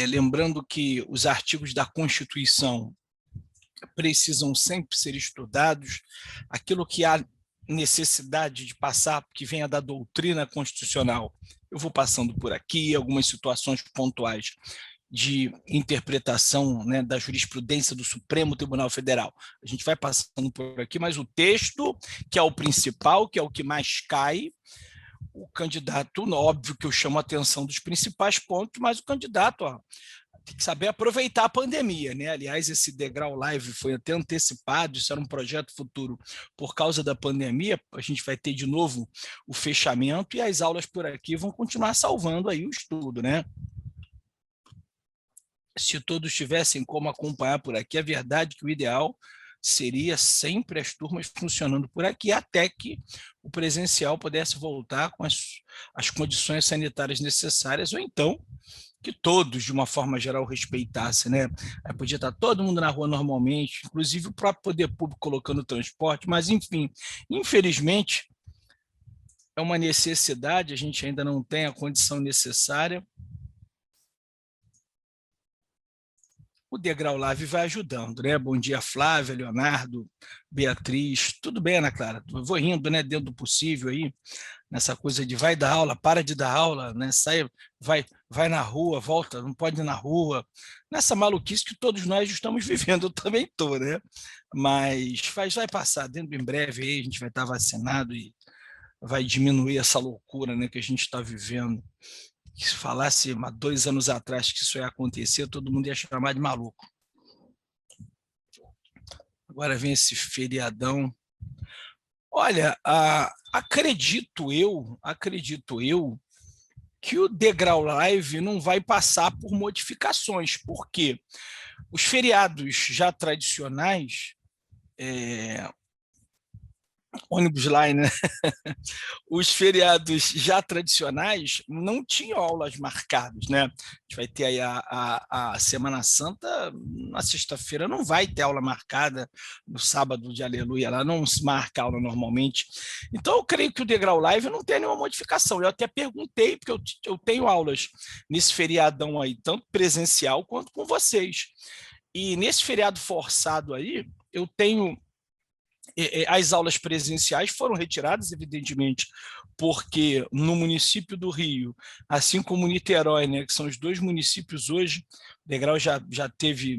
lembrando que os artigos da Constituição precisam sempre ser estudados, aquilo que há necessidade de passar, que venha da doutrina constitucional, eu vou passando por aqui, algumas situações pontuais de interpretação, né, da jurisprudência do Supremo Tribunal Federal. A gente vai passando por aqui, mas o texto, que é o principal, que é o que mais cai, o candidato, óbvio que eu chamo a atenção dos principais pontos, mas o candidato tem que saber aproveitar a pandemia, né? Aliás, esse Degrau Live foi até antecipado, isso era um projeto futuro por causa da pandemia, a gente vai ter de novo o fechamento e as aulas por aqui vão continuar salvando aí o estudo, né? Se todos tivessem como acompanhar por aqui, é verdade que o ideal seria sempre as turmas funcionando por aqui, até que o presencial pudesse voltar com as condições sanitárias necessárias, ou então que todos, de uma forma geral, respeitassem, né? Aí podia estar todo mundo na rua normalmente, inclusive o próprio poder público colocando transporte, mas, enfim, infelizmente, é uma necessidade, a gente ainda não tem a condição necessária. O Degrau Live vai ajudando, né? Bom dia, Flávia, Leonardo, Beatriz. Tudo bem, Ana Clara? Eu vou rindo, né? Dentro do possível aí, nessa coisa de vai dar aula, para de dar aula, né? Sai, vai na rua, volta, não pode ir na rua. Nessa maluquice que todos nós estamos vivendo, eu também estou, né? Mas vai passar, dentro em breve aí, a gente vai estar vacinado e vai diminuir essa loucura, né, que a gente está vivendo. Se falasse há 2 anos atrás que isso ia acontecer, todo mundo ia chamar de maluco. Agora vem esse feriadão. Olha, acredito eu que o Degrau Live não vai passar por modificações, porque os feriados já tradicionais, ônibus line, né? Os feriados já tradicionais não tinham aulas marcadas, né? A gente vai ter aí a Semana Santa, na sexta-feira não vai ter aula marcada, no sábado de Aleluia, lá não se marca aula normalmente. Então, eu creio que o Degrau Live não tem nenhuma modificação. Eu até perguntei, porque eu tenho aulas nesse feriadão aí, tanto presencial quanto com vocês. E nesse feriado forçado aí, eu tenho as aulas presenciais foram retiradas, evidentemente, porque no município do Rio, assim como Niterói, né, que são os 2 municípios hoje, o Degrau já teve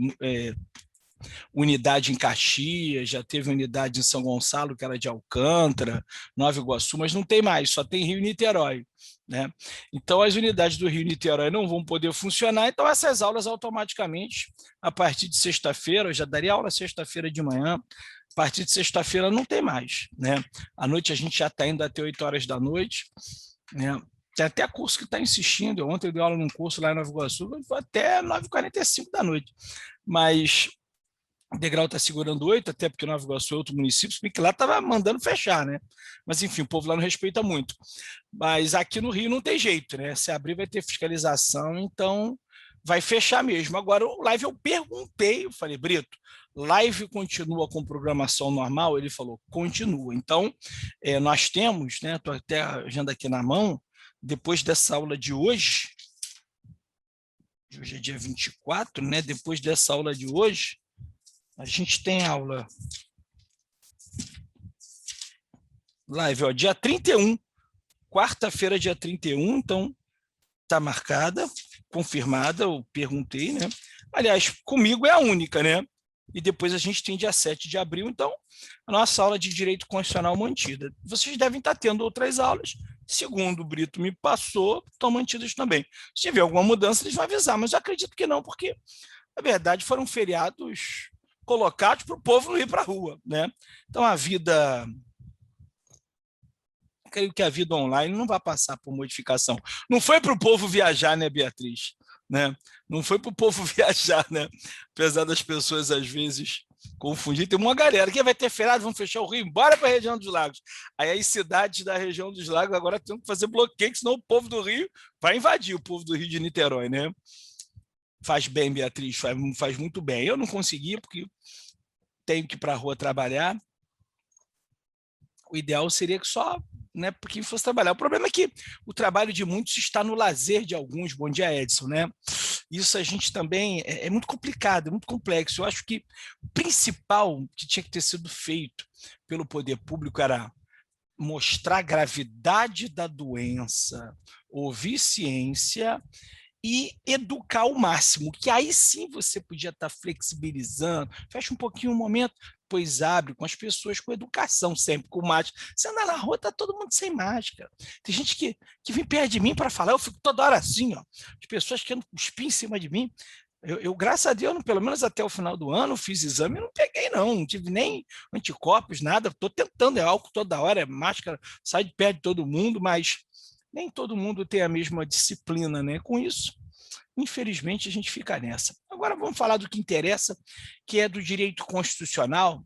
unidade em Caxias, já teve unidade em São Gonçalo, que era de Alcântara, Nova Iguaçu, mas não tem mais, só tem Rio e Niterói, né? Então, as unidades do Rio e Niterói não vão poder funcionar, então essas aulas automaticamente, a partir de sexta-feira, eu já daria aula sexta-feira de manhã, a partir de sexta-feira não tem mais, né? À noite a gente já está indo até 8 horas da noite, né? Tem até curso que está insistindo, ontem eu dei aula num curso lá em Nova Iguaçu, foi até 9h45 da noite, mas o Degrau está segurando 8, até porque Nova Iguaçu é outro município, porque lá estava mandando fechar, né? Mas, enfim, o povo lá não respeita muito. Mas aqui no Rio não tem jeito, né? Se abrir vai ter fiscalização, então vai fechar mesmo. Agora, o live eu perguntei, eu falei, Brito, live continua com programação normal? Ele falou, continua. Então, nós temos, né? Estou até a agenda aqui na mão, depois dessa aula de hoje é dia 24, né? Depois dessa aula de hoje, a gente tem aula live, ó, dia 31, quarta-feira, dia 31, então está marcada, confirmada, eu perguntei, né? Aliás, comigo é a única, né? E depois a gente tem dia 7 de abril, então a nossa aula de Direito Constitucional mantida. Vocês devem estar tendo outras aulas, segundo o Brito me passou, estão mantidas também. Se tiver alguma mudança, eles vão avisar, mas eu acredito que não, porque, na verdade, foram feriados colocados para o povo não ir para a rua, né? Então, creio que a vida online não vai passar por modificação. Não foi para o povo viajar, né, Beatriz? Né? Não foi para o povo viajar, né? Apesar das pessoas, às vezes, confundir. Tem uma galera que vai ter feriado, vão fechar o Rio, bora para a região dos lagos. Aí as cidades da região dos lagos agora têm que fazer bloqueio, senão o povo do Rio vai invadir o povo do Rio de Niterói, né? Faz bem, Beatriz, faz muito bem. Eu não consegui, porque tenho que ir para a rua trabalhar. O ideal seria que só, né, porque fosse trabalhar. O problema é que o trabalho de muitos está no lazer de alguns. Bom dia, Edson, né? Isso a gente também é muito complicado, é muito complexo. Eu acho que o principal que tinha que ter sido feito pelo poder público era mostrar a gravidade da doença, ouvir ciência e educar ao máximo, que aí sim você podia estar flexibilizando, fecha um pouquinho o momento, pois abre com as pessoas com educação, sempre com máscara. Você anda na rua, está todo mundo sem máscara. Tem gente que vem perto de mim para falar, eu fico toda hora assim, ó, as pessoas querendo cuspir em cima de mim. Eu, graças a Deus, pelo menos até o final do ano, fiz exame e não peguei, não tive nem anticorpos, nada. Estou tentando, é álcool toda hora, é máscara, sai de perto de todo mundo, mas nem todo mundo tem a mesma disciplina, né? Com isso, infelizmente, a gente fica nessa. Agora vamos falar do que interessa, que é do direito constitucional.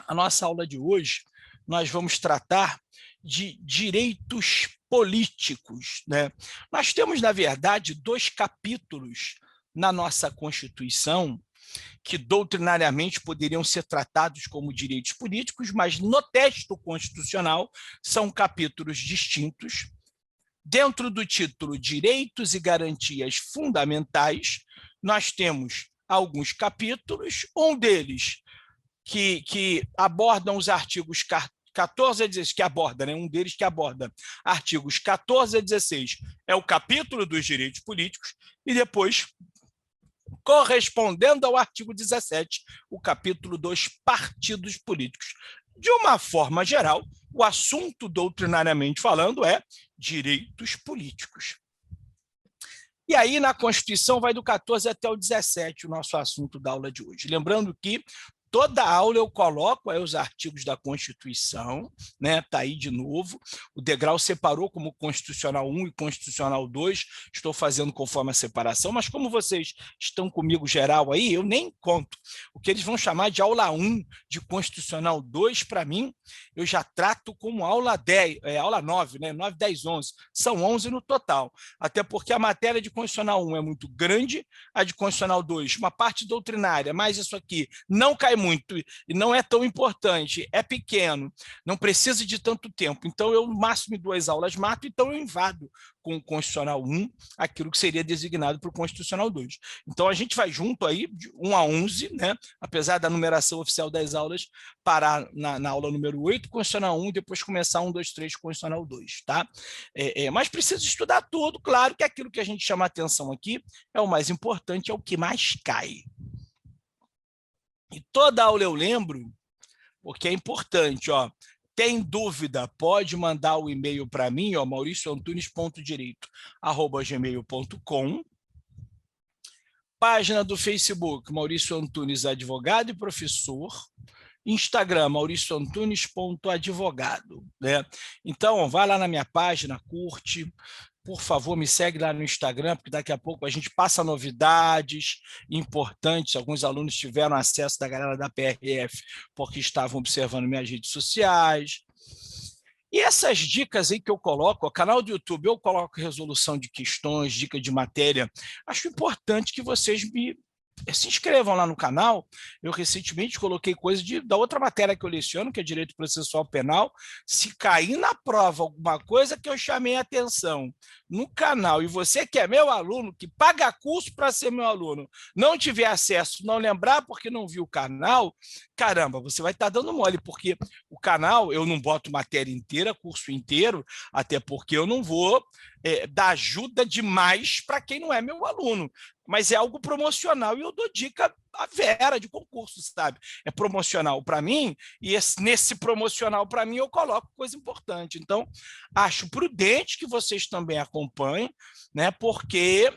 A nossa aula de hoje, nós vamos tratar de direitos políticos, né? Nós temos, na verdade, 2 capítulos na nossa Constituição que doutrinariamente poderiam ser tratados como direitos políticos, mas no texto constitucional são capítulos distintos. Dentro do título Direitos e Garantias Fundamentais, nós temos alguns capítulos, um deles que abordam os artigos 14 a 16, que aborda, né? Um deles que aborda artigos 14 a 16, é o capítulo dos direitos políticos, e depois, correspondendo ao artigo 17, o capítulo dos partidos políticos. De uma forma geral, o assunto, doutrinariamente falando, é direitos políticos. E aí, na Constituição, vai do 14 até o 17, o nosso assunto da aula de hoje. Lembrando que toda aula eu coloco aí os artigos da Constituição, né? Está aí de novo. O degrau separou como Constitucional 1 e Constitucional 2. Estou fazendo conforme a separação, mas como vocês estão comigo geral aí, eu nem conto. O que eles vão chamar de aula 1 de Constitucional 2, para mim, eu já trato como aula 10, aula 9, né? 9, 10, 11. São 11 no total. Até porque a matéria de Constitucional 1 é muito grande, a de Constitucional 2, uma parte doutrinária, mas isso aqui não cai muito e não é tão importante, é pequeno, não precisa de tanto tempo. Então, eu, no máximo, em 2 aulas mato, então eu invado com o Constitucional 1 aquilo que seria designado para o Constitucional 2. Então, a gente vai junto aí, de 1 a 11, né? Apesar da numeração oficial das aulas, parar na aula número 8, Constitucional 1, e depois começar 1, 2, 3, Constitucional 2, tá? Mas precisa estudar tudo, claro que aquilo que a gente chama atenção aqui é o mais importante, é o que mais cai. E toda aula eu lembro, porque é importante, ó. Tem dúvida, pode mandar o e-mail para mim, ó, mauricioantunes.direito@gmail.com. Página do Facebook, Maurício Antunes, advogado e professor. Instagram, mauricioantunes.advogado, né? Então, vai lá na minha página, curte, por favor, me segue lá no Instagram, porque daqui a pouco a gente passa novidades importantes. Alguns alunos tiveram acesso da galera da PRF porque estavam observando minhas redes sociais. E essas dicas aí que eu coloco, o canal do YouTube, eu coloco resolução de questões, dica de matéria. Acho importante que vocês se inscrevam lá no canal. Eu recentemente coloquei coisa da outra matéria que eu leciono, que é Direito Processual Penal. Se cair na prova alguma coisa que eu chamei a atenção no canal, e você que é meu aluno, que paga curso para ser meu aluno, não tiver acesso, não lembrar porque não viu o canal, caramba, você vai estar dando mole, porque o canal, eu não boto matéria inteira, curso inteiro, até porque eu não vou dar ajuda demais para quem não é meu aluno. Mas é algo promocional e eu dou dica a vera de concurso, sabe? É promocional para mim e nesse promocional para mim eu coloco coisa importante. Então, acho prudente que vocês também acompanhem, né? Porque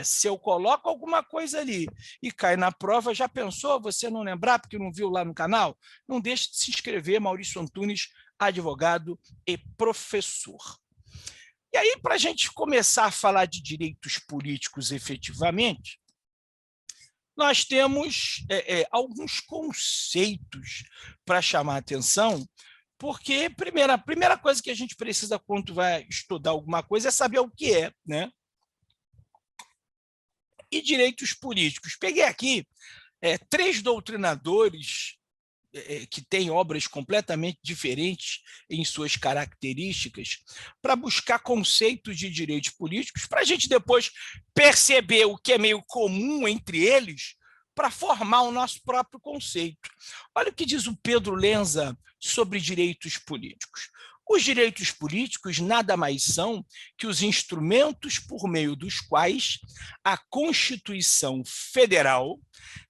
se eu coloco alguma coisa ali e cai na prova, já pensou você não lembrar porque não viu lá no canal? Não deixe de se inscrever, Maurício Antunes, advogado e professor. E aí, para a gente começar a falar de direitos políticos efetivamente, nós temos alguns conceitos para chamar a atenção, porque a primeira coisa que a gente precisa quando vai estudar alguma coisa é saber o que é, né? E direitos políticos. Peguei aqui 3 doutrinadores que tem obras completamente diferentes em suas características, para buscar conceitos de direitos políticos, para a gente depois perceber o que é meio comum entre eles, para formar o nosso próprio conceito. Olha o que diz o Pedro Lenza sobre direitos políticos. Os direitos políticos nada mais são que os instrumentos por meio dos quais a Constituição Federal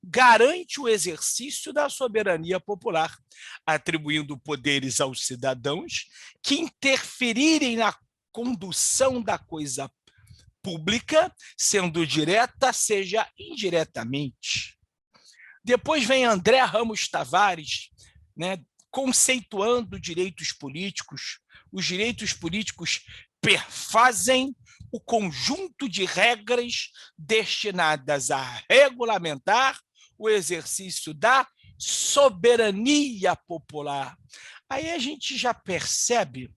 garante o exercício da soberania popular, atribuindo poderes aos cidadãos que interferirem na condução da coisa pública, sendo direta, seja indiretamente. Depois vem André Ramos Tavares, né, conceituando direitos políticos. Os direitos políticos perfazem o conjunto de regras destinadas a regulamentar o exercício da soberania popular. Aí a gente já percebe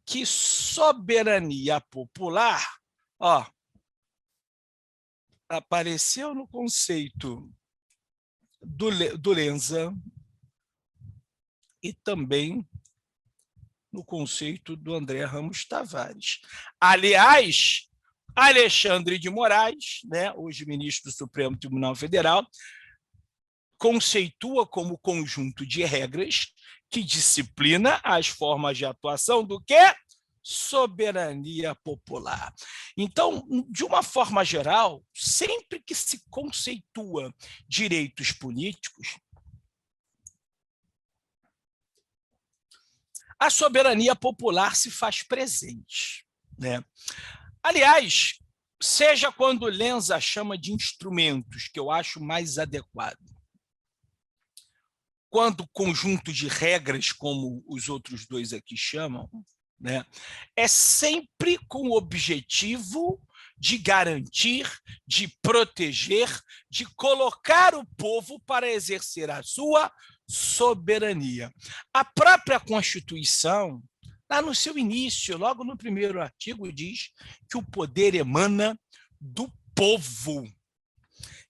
que soberania popular, ó, apareceu no conceito do Lenza e também no conceito do André Ramos Tavares. Aliás, Alexandre de Moraes, né, hoje ministro do Supremo Tribunal Federal, conceitua como conjunto de regras que disciplina as formas de atuação do quê? Soberania popular. Então, de uma forma geral, sempre que se conceitua direitos políticos, a soberania popular se faz presente, né? Aliás, seja quando Lenza chama de instrumentos, que eu acho mais adequado, quando conjunto de regras, como os outros dois aqui chamam, né, é sempre com o objetivo de garantir, de proteger, de colocar o povo para exercer a sua soberania. A própria Constituição, lá no seu início, logo no primeiro artigo, diz que o poder emana do povo.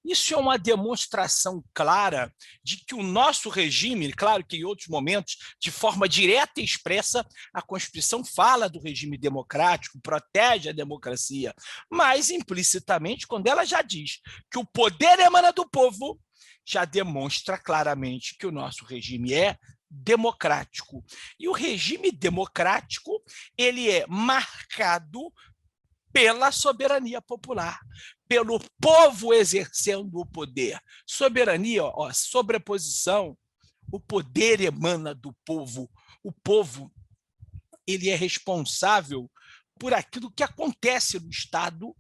Isso é uma demonstração clara de que o nosso regime, claro que em outros momentos, de forma direta e expressa, a Constituição fala do regime democrático, protege a democracia, mas implicitamente, quando ela já diz que o poder emana do povo, já demonstra claramente que o nosso regime é democrático. E o regime democrático, ele é marcado pela soberania popular, pelo povo exercendo o poder. Soberania, ó, sobreposição, o poder emana do povo. O povo, ele é responsável por aquilo que acontece no Estado,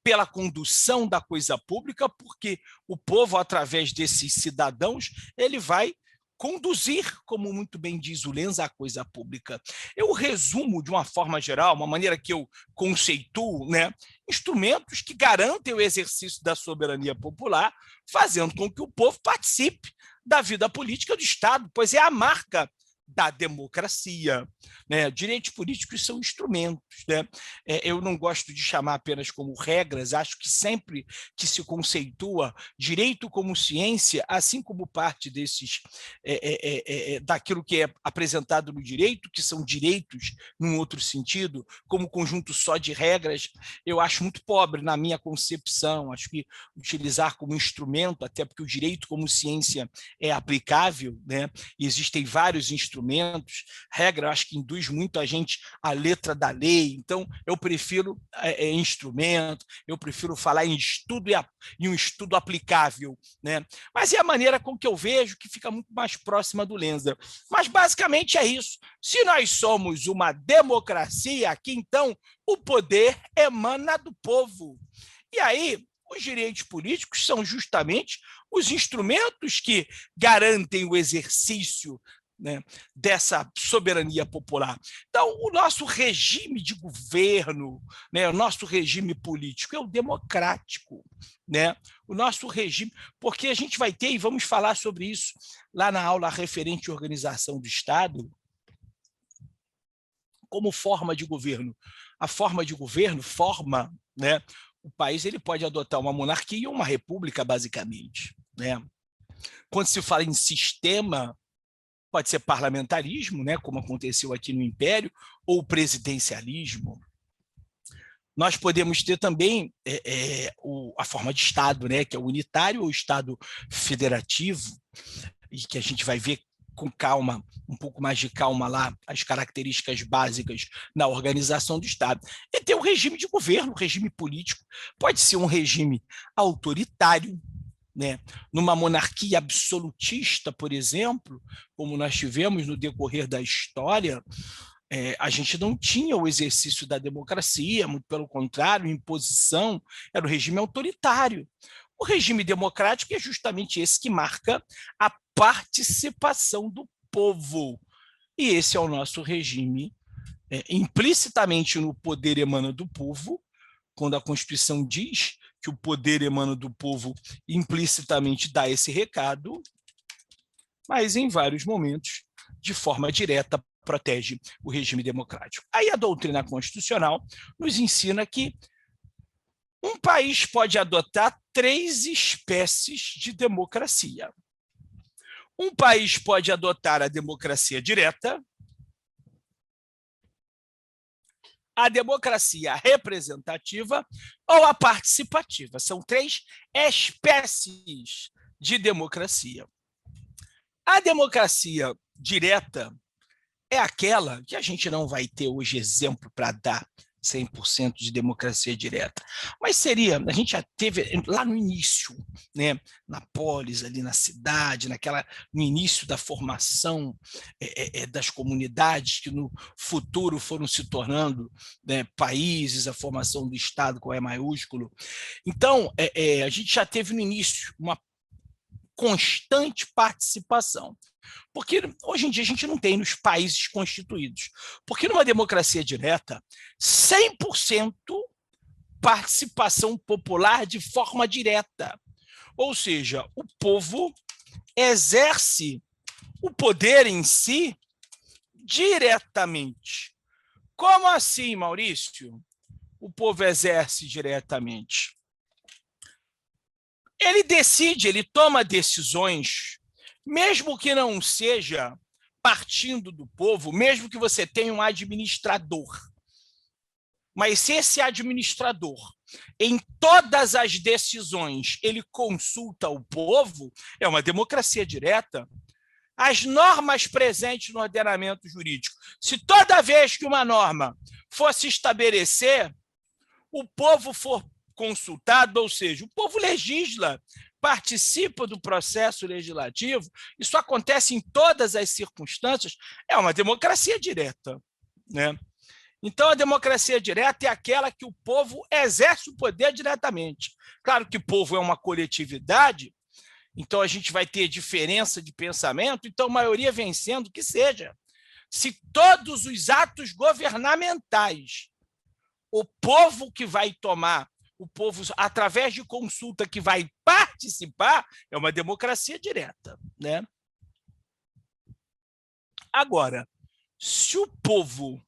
pela condução da coisa pública, porque o povo, através desses cidadãos, ele vai conduzir, como muito bem diz o Lenza, a coisa pública. Eu resumo de uma forma geral, uma maneira que eu conceituo, né, instrumentos que garantem o exercício da soberania popular, fazendo com que o povo participe da vida política do Estado, pois é a marca da democracia, né? Direitos políticos são instrumentos, né? Eu não gosto de chamar apenas como regras, acho que sempre que se conceitua direito como ciência, assim como parte desses daquilo que é apresentado no direito, que são direitos num outro sentido, como conjunto só de regras, eu acho muito pobre na minha concepção. Acho que utilizar como instrumento, até porque o direito como ciência é aplicável, né? E existem vários instrumentos, regra, acho que induz muito a gente à letra da lei, então eu prefiro instrumento, eu prefiro falar em estudo e um estudo aplicável, né? Mas é a maneira com que eu vejo que fica muito mais próxima do Lenza. Mas basicamente é isso. Se nós somos uma democracia aqui, então o poder emana do povo. E aí, os direitos políticos são justamente os instrumentos que garantem o exercício, né, dessa soberania popular. Então, o nosso regime de governo, né, o nosso regime político é o democrático, né? O nosso regime, porque a gente vai ter, e vamos falar sobre isso lá na aula referente à organização do Estado, como forma de governo. A forma de governo forma, né, o país, ele pode adotar uma monarquia ou uma república, basicamente, né? Quando se fala em sistema, pode ser parlamentarismo, né, como aconteceu aqui no Império, ou presidencialismo. Nós podemos ter também a forma de Estado, né, que é o unitário ou Estado federativo, e que a gente vai ver com calma, um pouco mais de calma lá, as características básicas na organização do Estado. E tem o regime de governo, o regime político. Pode ser um regime autoritário, né? Numa monarquia absolutista, por exemplo, como nós tivemos no decorrer da história, a gente não tinha o exercício da democracia, muito pelo contrário, imposição, era o regime autoritário. O regime democrático é justamente esse que marca a participação do povo. E esse é o nosso regime. Implicitamente no poder emana do povo, quando a Constituição diz que o poder emana do povo, implicitamente dá esse recado, mas em vários momentos, de forma direta, protege o regime democrático. Aí a doutrina constitucional nos ensina que um país pode adotar 3 espécies de democracia. Um país pode adotar a democracia direta, a democracia representativa ou a participativa. São 3 espécies de democracia. A democracia direta é aquela que a gente não vai ter hoje exemplo para dar 100% de democracia direta, mas seria, a gente já teve lá no início, né, na polis, ali na cidade, no início da formação das comunidades que no futuro foram se tornando, né, países, a formação do Estado com E maiúsculo. Então, a gente já teve no início uma constante participação. Porque hoje em dia a gente não tem nos países constituídos. Porque numa democracia direta, 100% participação popular de forma direta. Ou seja, o povo exerce o poder em si diretamente. Como assim, Maurício? O povo exerce diretamente. Ele decide, ele toma decisões, mesmo que não seja partindo do povo, mesmo que você tenha um administrador. Mas se esse administrador, em todas as decisões, ele consulta o povo, é uma democracia direta. As normas presentes no ordenamento jurídico, se toda vez que uma norma fosse estabelecer, o povo for consultado, ou seja, o povo legisla, participa do processo legislativo, isso acontece em todas as circunstâncias, é uma democracia direta, né? Então, a democracia direta é aquela que o povo exerce o poder diretamente. Claro que o povo é uma coletividade, então a gente vai ter diferença de pensamento, então a maioria vencendo, que seja. Se todos os atos governamentais, o povo que vai tomar, o povo, através de consulta, que vai participar, é uma democracia direta, né? Agora, se o povo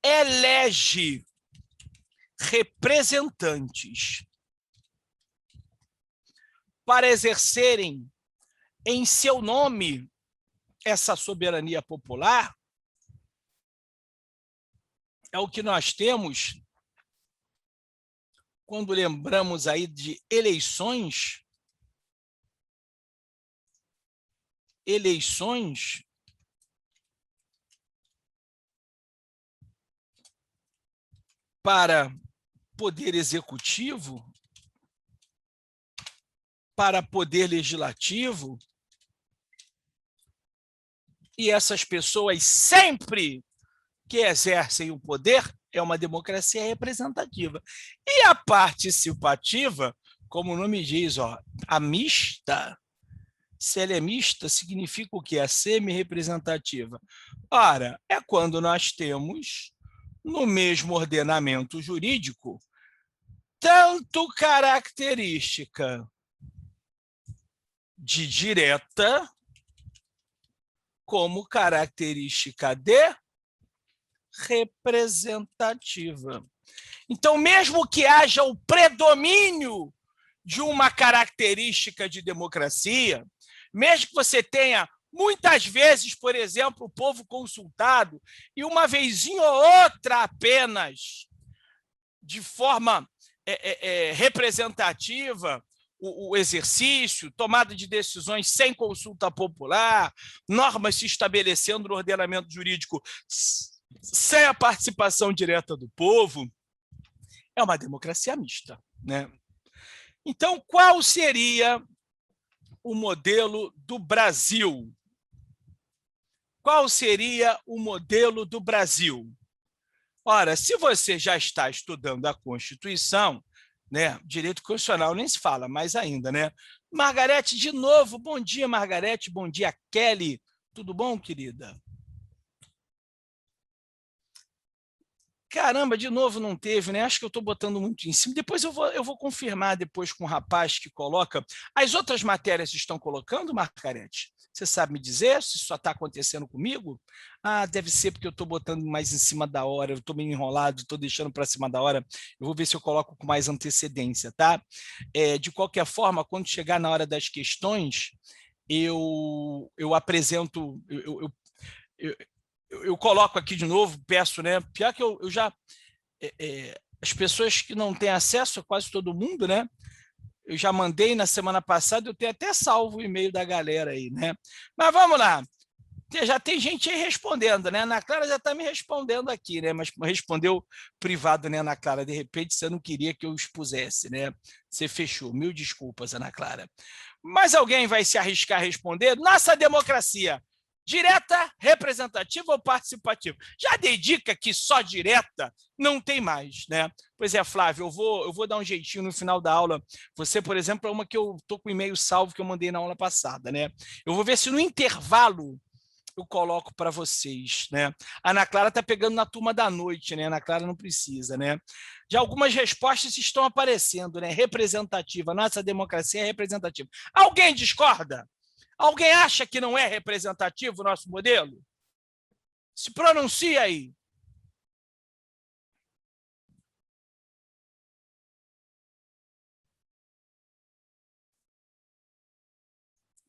elege representantes para exercerem em seu nome essa soberania popular, é o que nós temos quando lembramos aí de eleições para poder executivo, para poder legislativo, e essas pessoas sempre que exercem o poder é uma democracia representativa. E a participativa, como o nome diz, a mista, se ela é mista, significa o quê? A semi-representativa. Ora, é quando nós temos, no mesmo ordenamento jurídico, tanto característica de direta como característica de representativa. Então, mesmo que haja o predomínio de uma característica de democracia, mesmo que você tenha, muitas vezes, por exemplo, o povo consultado, e uma vezinha ou outra apenas, de forma representativa, o exercício, tomada de decisões sem consulta popular, normas se estabelecendo no ordenamento jurídico sem a participação direta do povo, é uma democracia mista, né? Então, qual seria o modelo do Brasil? Qual seria o modelo do Brasil? Ora, se você já está estudando a Constituição, né, direito constitucional nem se fala mais ainda, né? Margarete, de novo, bom dia, Margarete, bom dia, Kelly. Tudo bom, querida? Caramba, de novo não teve, né? Acho que eu estou botando muito em cima. Depois eu vou confirmar depois com o rapaz que coloca. As outras matérias estão colocando, Margarete? Você sabe me dizer se isso só está acontecendo comigo? Ah, deve ser porque eu estou botando mais em cima da hora, eu estou meio enrolado, estou deixando para cima da hora. Eu vou ver se eu coloco com mais antecedência, tá? De qualquer forma, quando chegar na hora das questões, eu apresento, eu coloco aqui de novo, peço, né? Pior que eu já... as pessoas que não têm acesso, a quase todo mundo, né? Eu já mandei na semana passada, eu tenho até salvo o e-mail da galera aí, né? Mas vamos lá. Já tem gente aí respondendo, né? Ana Clara já está me respondendo aqui, né? Mas respondeu privado, né, Ana Clara? De repente você não queria que eu expusesse, né? Você fechou. Mil desculpas, Ana Clara. Mas alguém vai se arriscar a responder? Nossa democracia, direta, representativa ou participativa? Já dei dica que só direta não tem mais, né? Pois é, Flávio, eu vou dar um jeitinho no final da aula. Você, por exemplo, é uma que eu estou com o e-mail salvo que eu mandei na aula passada, né? Eu vou ver se no intervalo eu coloco para vocês, né? A Ana Clara está pegando na turma da noite, né? A Ana Clara não precisa, né? Já algumas respostas estão aparecendo, né? Representativa, nossa democracia é representativa. Alguém discorda? Alguém acha que não é representativo o nosso modelo? Se pronuncia aí.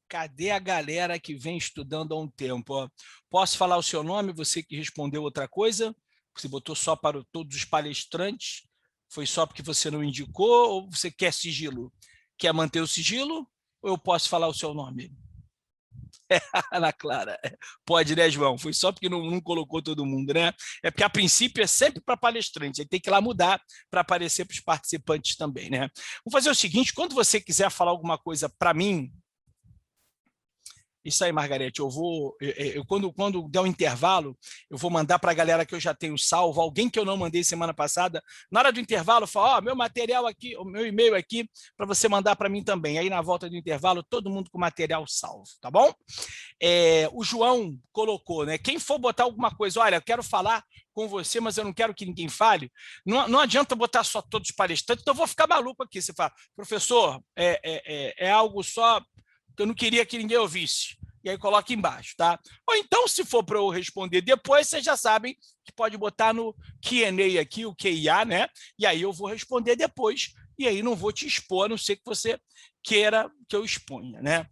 Cadê a galera que vem estudando há um tempo? Ó, posso falar o seu nome? Você que respondeu outra coisa? Você botou só para todos os palestrantes? Foi só porque você não indicou ou você quer sigilo? Quer manter o sigilo ou eu posso falar o seu nome? Ana Clara. Pode, né, João? Foi só porque não colocou todo mundo, né? É porque, a princípio, é sempre para palestrante. Aí tem que ir lá mudar para aparecer para os participantes também, né? Vou fazer o seguinte, quando você quiser falar alguma coisa para mim, isso aí, Margarete, quando der um intervalo, eu vou mandar para a galera que eu já tenho salvo, alguém que eu não mandei semana passada, na hora do intervalo, fala, meu material aqui, o meu e-mail aqui, para você mandar para mim também. Aí, na volta do intervalo, todo mundo com material salvo, tá bom? O João colocou, né? Quem for botar alguma coisa, olha, eu quero falar com você, mas eu não quero que ninguém fale, não adianta botar só todos os palestrantes, então eu vou ficar maluco aqui. Você fala, professor, é algo só que eu não queria que ninguém ouvisse. E aí coloca embaixo, tá? Ou então, se for para eu responder depois, vocês já sabem que pode botar no Q&A aqui, o QIA, né? E aí eu vou responder depois, e aí não vou te expor, a não ser que você queira que eu exponha, né?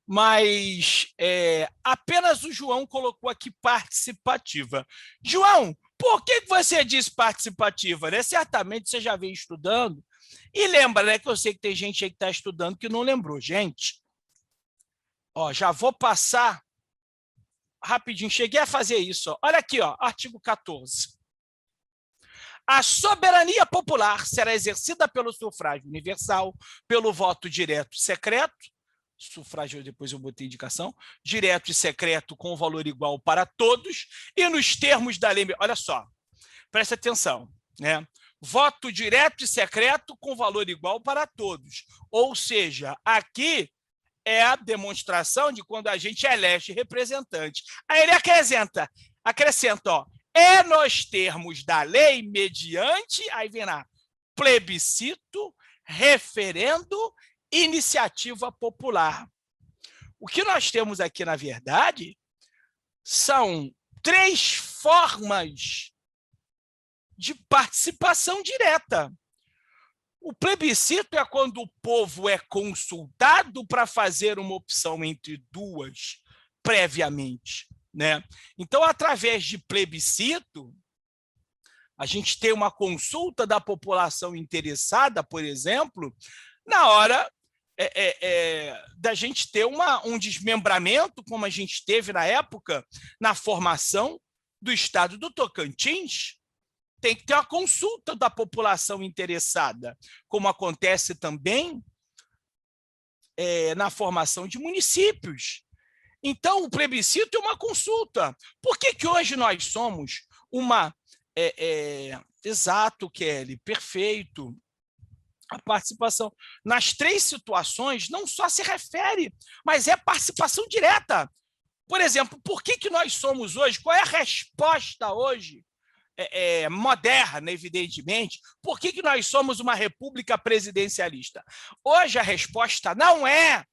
Mas apenas o João colocou aqui participativa. João, por que você disse participativa? Né? Certamente você já veio estudando. E lembra, né, que eu sei que tem gente aí que está estudando que não lembrou. Gente, ó, já vou passar rapidinho. Cheguei a fazer isso. Ó. Olha aqui, ó, artigo 14. A soberania popular será exercida pelo sufrágio universal, pelo voto direto e secreto, sufrágio, depois eu botei indicação, direto e secreto com valor igual para todos, e nos termos da lei... Olha só, presta atenção, né? Voto direto e secreto com valor igual para todos. Ou seja, aqui é a demonstração de quando a gente elege representante. Aí ele acrescenta, ó, nos termos da lei, mediante, aí vem lá, plebiscito, referendo, iniciativa popular. O que nós temos aqui, na verdade, são 3 formas de participação direta. O plebiscito é quando o povo é consultado para fazer uma opção entre duas previamente, né? Então, através de plebiscito, a gente tem uma consulta da população interessada, por exemplo, na hora da gente ter um desmembramento, como a gente teve na época, na formação do estado do Tocantins. Tem que ter uma consulta da população interessada, como acontece também na formação de municípios. Então, o plebiscito é uma consulta. Por que hoje nós somos uma... Exato, Kelly, perfeito. A participação nas três situações não só se refere, mas é participação direta. Por exemplo, por que nós somos hoje? Qual é a resposta hoje? Moderna, evidentemente, por que nós somos uma república presidencialista? Hoje a resposta não é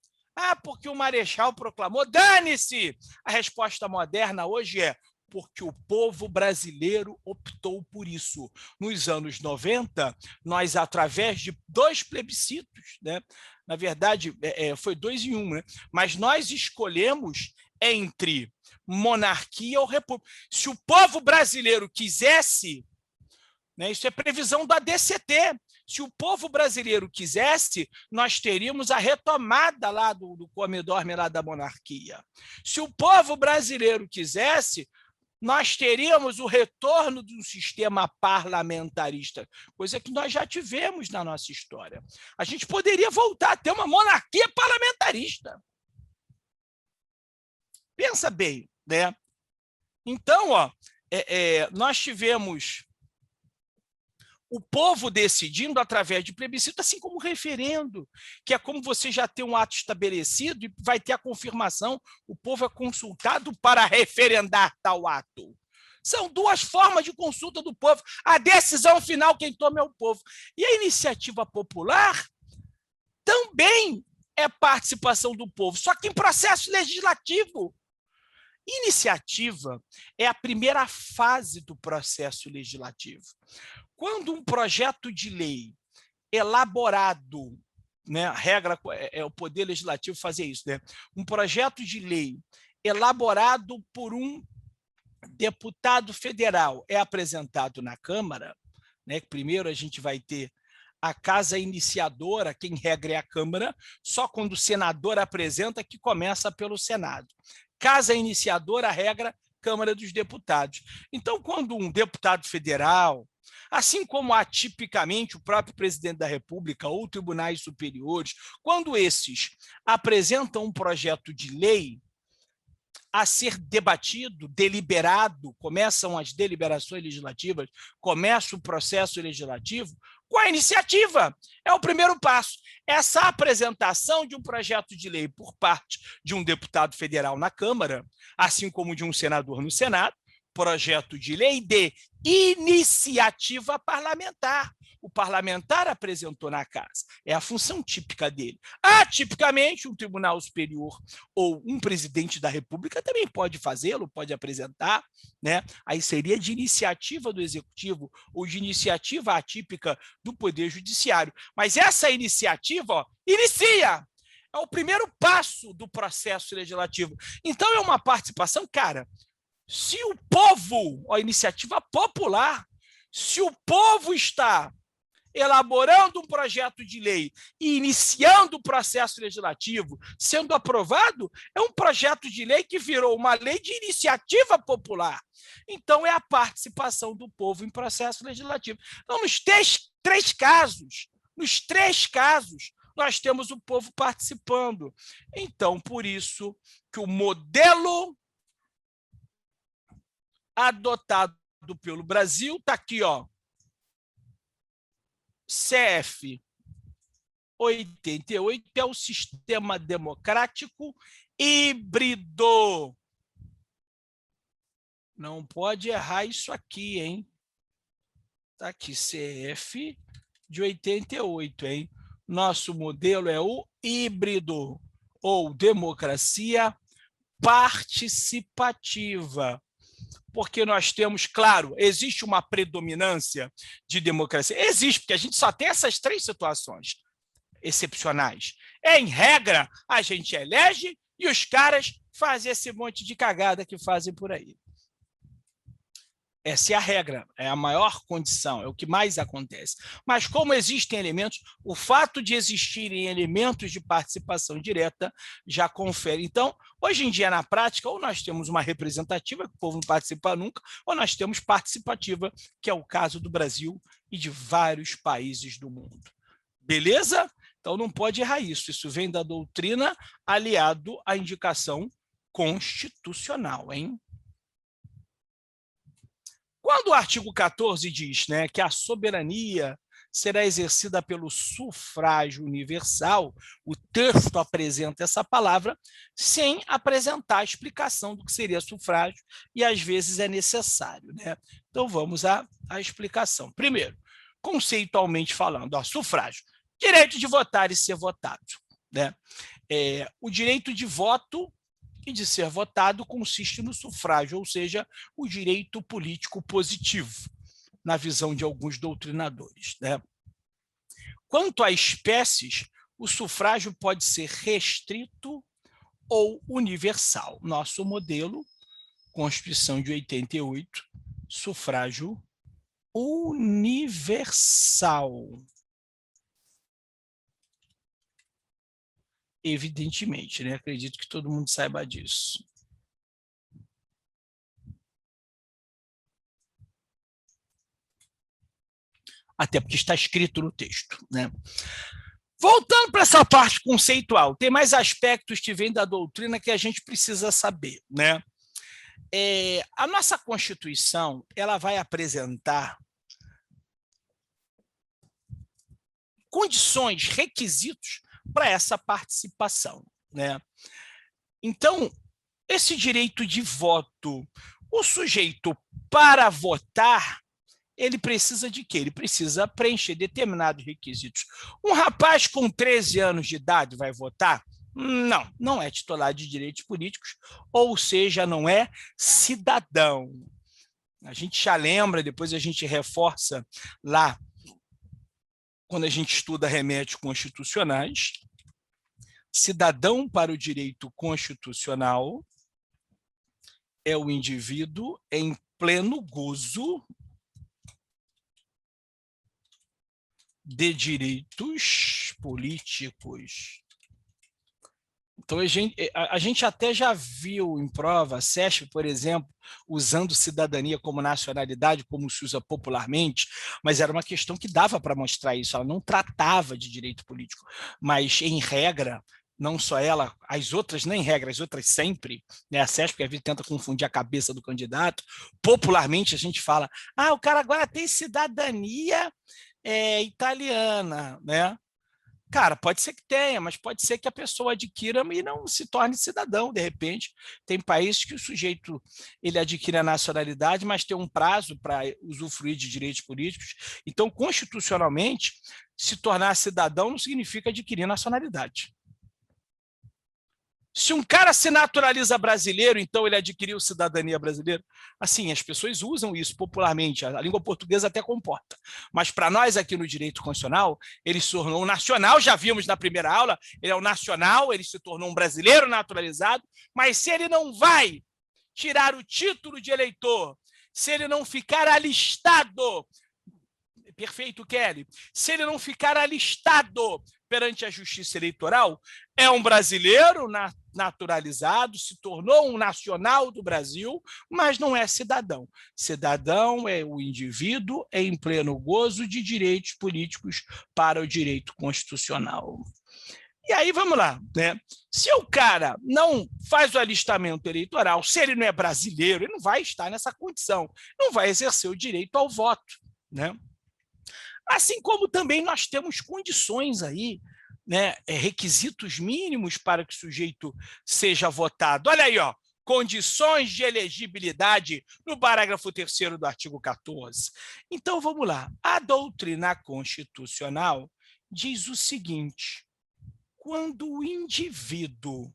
porque o Marechal proclamou, dane-se! A resposta moderna hoje é porque o povo brasileiro optou por isso. Nos anos 90, nós, através de 2 plebiscitos, né? Na verdade, foi 2 em 1, né? Mas nós escolhemos entre monarquia ou república. Se o povo brasileiro quisesse, né, isso é previsão da DCT, se o povo brasileiro quisesse, nós teríamos a retomada lá do come-dorme lá da monarquia. Se o povo brasileiro quisesse, nós teríamos o retorno de um sistema parlamentarista, coisa que nós já tivemos na nossa história. A gente poderia voltar a ter uma monarquia parlamentarista. Pensa bem, né? Então, nós tivemos o povo decidindo através de plebiscito, assim como o referendo, que é como você já tem um ato estabelecido e vai ter a confirmação, o povo é consultado para referendar tal ato. São 2 formas de consulta do povo. A decisão final, quem toma é o povo. E a iniciativa popular também é participação do povo, só que em processo legislativo. Iniciativa é a primeira fase do processo legislativo. Quando um projeto de lei elaborado, né, a regra é o Poder Legislativo fazer isso, né? Um projeto de lei elaborado por um deputado federal é apresentado na Câmara, né? Primeiro a gente vai ter a casa iniciadora, quem regra é a Câmara, só quando o senador apresenta que começa pelo Senado. Casa iniciadora, a regra, Câmara dos Deputados. Então, quando um deputado federal, assim como atipicamente o próprio presidente da República ou tribunais superiores, quando esses apresentam um projeto de lei a ser debatido, deliberado, começam as deliberações legislativas, começa o processo legislativo, com a iniciativa. É o primeiro passo. Essa apresentação de um projeto de lei por parte de um deputado federal na Câmara, assim como de um senador no Senado, projeto de lei de iniciativa parlamentar. O parlamentar apresentou na casa. É a função típica dele. Atipicamente, um tribunal superior ou um presidente da República também pode fazê-lo, pode apresentar, né? Aí seria de iniciativa do Executivo ou de iniciativa atípica do Poder Judiciário. Mas essa iniciativa, inicia! É o primeiro passo do processo legislativo. Então, é uma participação, cara, se o povo, a iniciativa popular, se o povo está elaborando um projeto de lei e iniciando o processo legislativo, sendo aprovado, é um projeto de lei que virou uma lei de iniciativa popular. Então, é a participação do povo em processo legislativo. Então, nos três casos, nós temos o povo participando. Então, por isso que o modelo adotado pelo Brasil está aqui, ó, CF 88 é o sistema democrático híbrido. Não pode errar isso aqui, hein? Está aqui, CF de 88, hein? Nosso modelo é o híbrido, ou democracia participativa. porque nós temos, claro, existe uma predominância de democracia. Existe, porque a gente só tem essas 3 situações excepcionais. Em regra, a gente elege e os caras fazem esse monte de cagada que fazem por aí. Essa é a regra, é a maior condição, é o que mais acontece. Mas como existem elementos, o fato de existirem elementos de participação direta já confere. Então, hoje em dia, na prática, ou nós temos uma representativa, que o povo não participa nunca, ou nós temos participativa, que é o caso do Brasil e de vários países do mundo. Beleza? Então, não pode errar isso. Isso vem da doutrina aliado à indicação constitucional, hein? Quando o artigo 14 diz, né, que a soberania será exercida pelo sufrágio universal, o texto apresenta essa palavra sem apresentar a explicação do que seria sufrágio, e às vezes é necessário, né? Então vamos à explicação. Primeiro, conceitualmente falando, sufrágio, direito de votar e ser votado, né? O direito de voto e de ser votado consiste no sufrágio, ou seja, o direito político positivo, na visão de alguns doutrinadores, né? Quanto a espécies, o sufrágio pode ser restrito ou universal. Nosso modelo, Constituição de 88, sufrágio universal. Evidentemente, né? Acredito que todo mundo saiba disso. Até porque está escrito no texto, né? Voltando para essa parte conceitual, tem mais aspectos que vêm da doutrina que a gente precisa saber, né? A nossa Constituição, ela vai apresentar condições, requisitos para essa participação, né? Então, esse direito de voto, o sujeito, para votar, ele precisa de quê? Ele precisa preencher determinados requisitos. Um rapaz com 13 anos de idade vai votar? Não, não é titular de direitos políticos, ou seja, não é cidadão. A gente já lembra, depois a gente reforça lá, quando a gente estuda remédios constitucionais, cidadão para o direito constitucional é o indivíduo em pleno gozo de direitos políticos. Então, a gente até já viu em prova, a CESP, por exemplo, usando cidadania como nacionalidade, como se usa popularmente, mas era uma questão que dava para mostrar isso, ela não tratava de direito político, mas, em regra, não só ela, as outras, nem regra, as outras sempre, né? A CESP, às vezes, tenta confundir a cabeça do candidato, popularmente a gente fala, o cara agora tem cidadania italiana, né? Cara, pode ser que tenha, mas pode ser que a pessoa adquira e não se torne cidadão, de repente. Tem países que o sujeito ele adquire a nacionalidade, mas tem um prazo para usufruir de direitos políticos. Então, constitucionalmente, se tornar cidadão não significa adquirir nacionalidade. Se um cara se naturaliza brasileiro, então ele adquiriu cidadania brasileira. Assim, as pessoas usam isso popularmente, a língua portuguesa até comporta. Mas para nós aqui no direito constitucional, ele se tornou um nacional, já vimos na primeira aula, ele é um nacional, ele se tornou um brasileiro naturalizado, mas se ele não vai tirar o título de eleitor, se ele não ficar alistado, perfeito, Kelly, se ele não ficar alistado perante a justiça eleitoral, é um brasileiro naturalizado, se tornou um nacional do Brasil, mas não é cidadão. Cidadão é o indivíduo em pleno gozo de direitos políticos para o direito constitucional. E aí, vamos lá, né? Se o cara não faz o alistamento eleitoral, se ele não é brasileiro, ele não vai estar nessa condição, não vai exercer o direito ao voto, né? Assim como também nós temos condições aí, né, requisitos mínimos para que o sujeito seja votado. Olha aí, condições de elegibilidade no parágrafo 3º do artigo 14. Então, vamos lá. A doutrina constitucional diz o seguinte: quando o indivíduo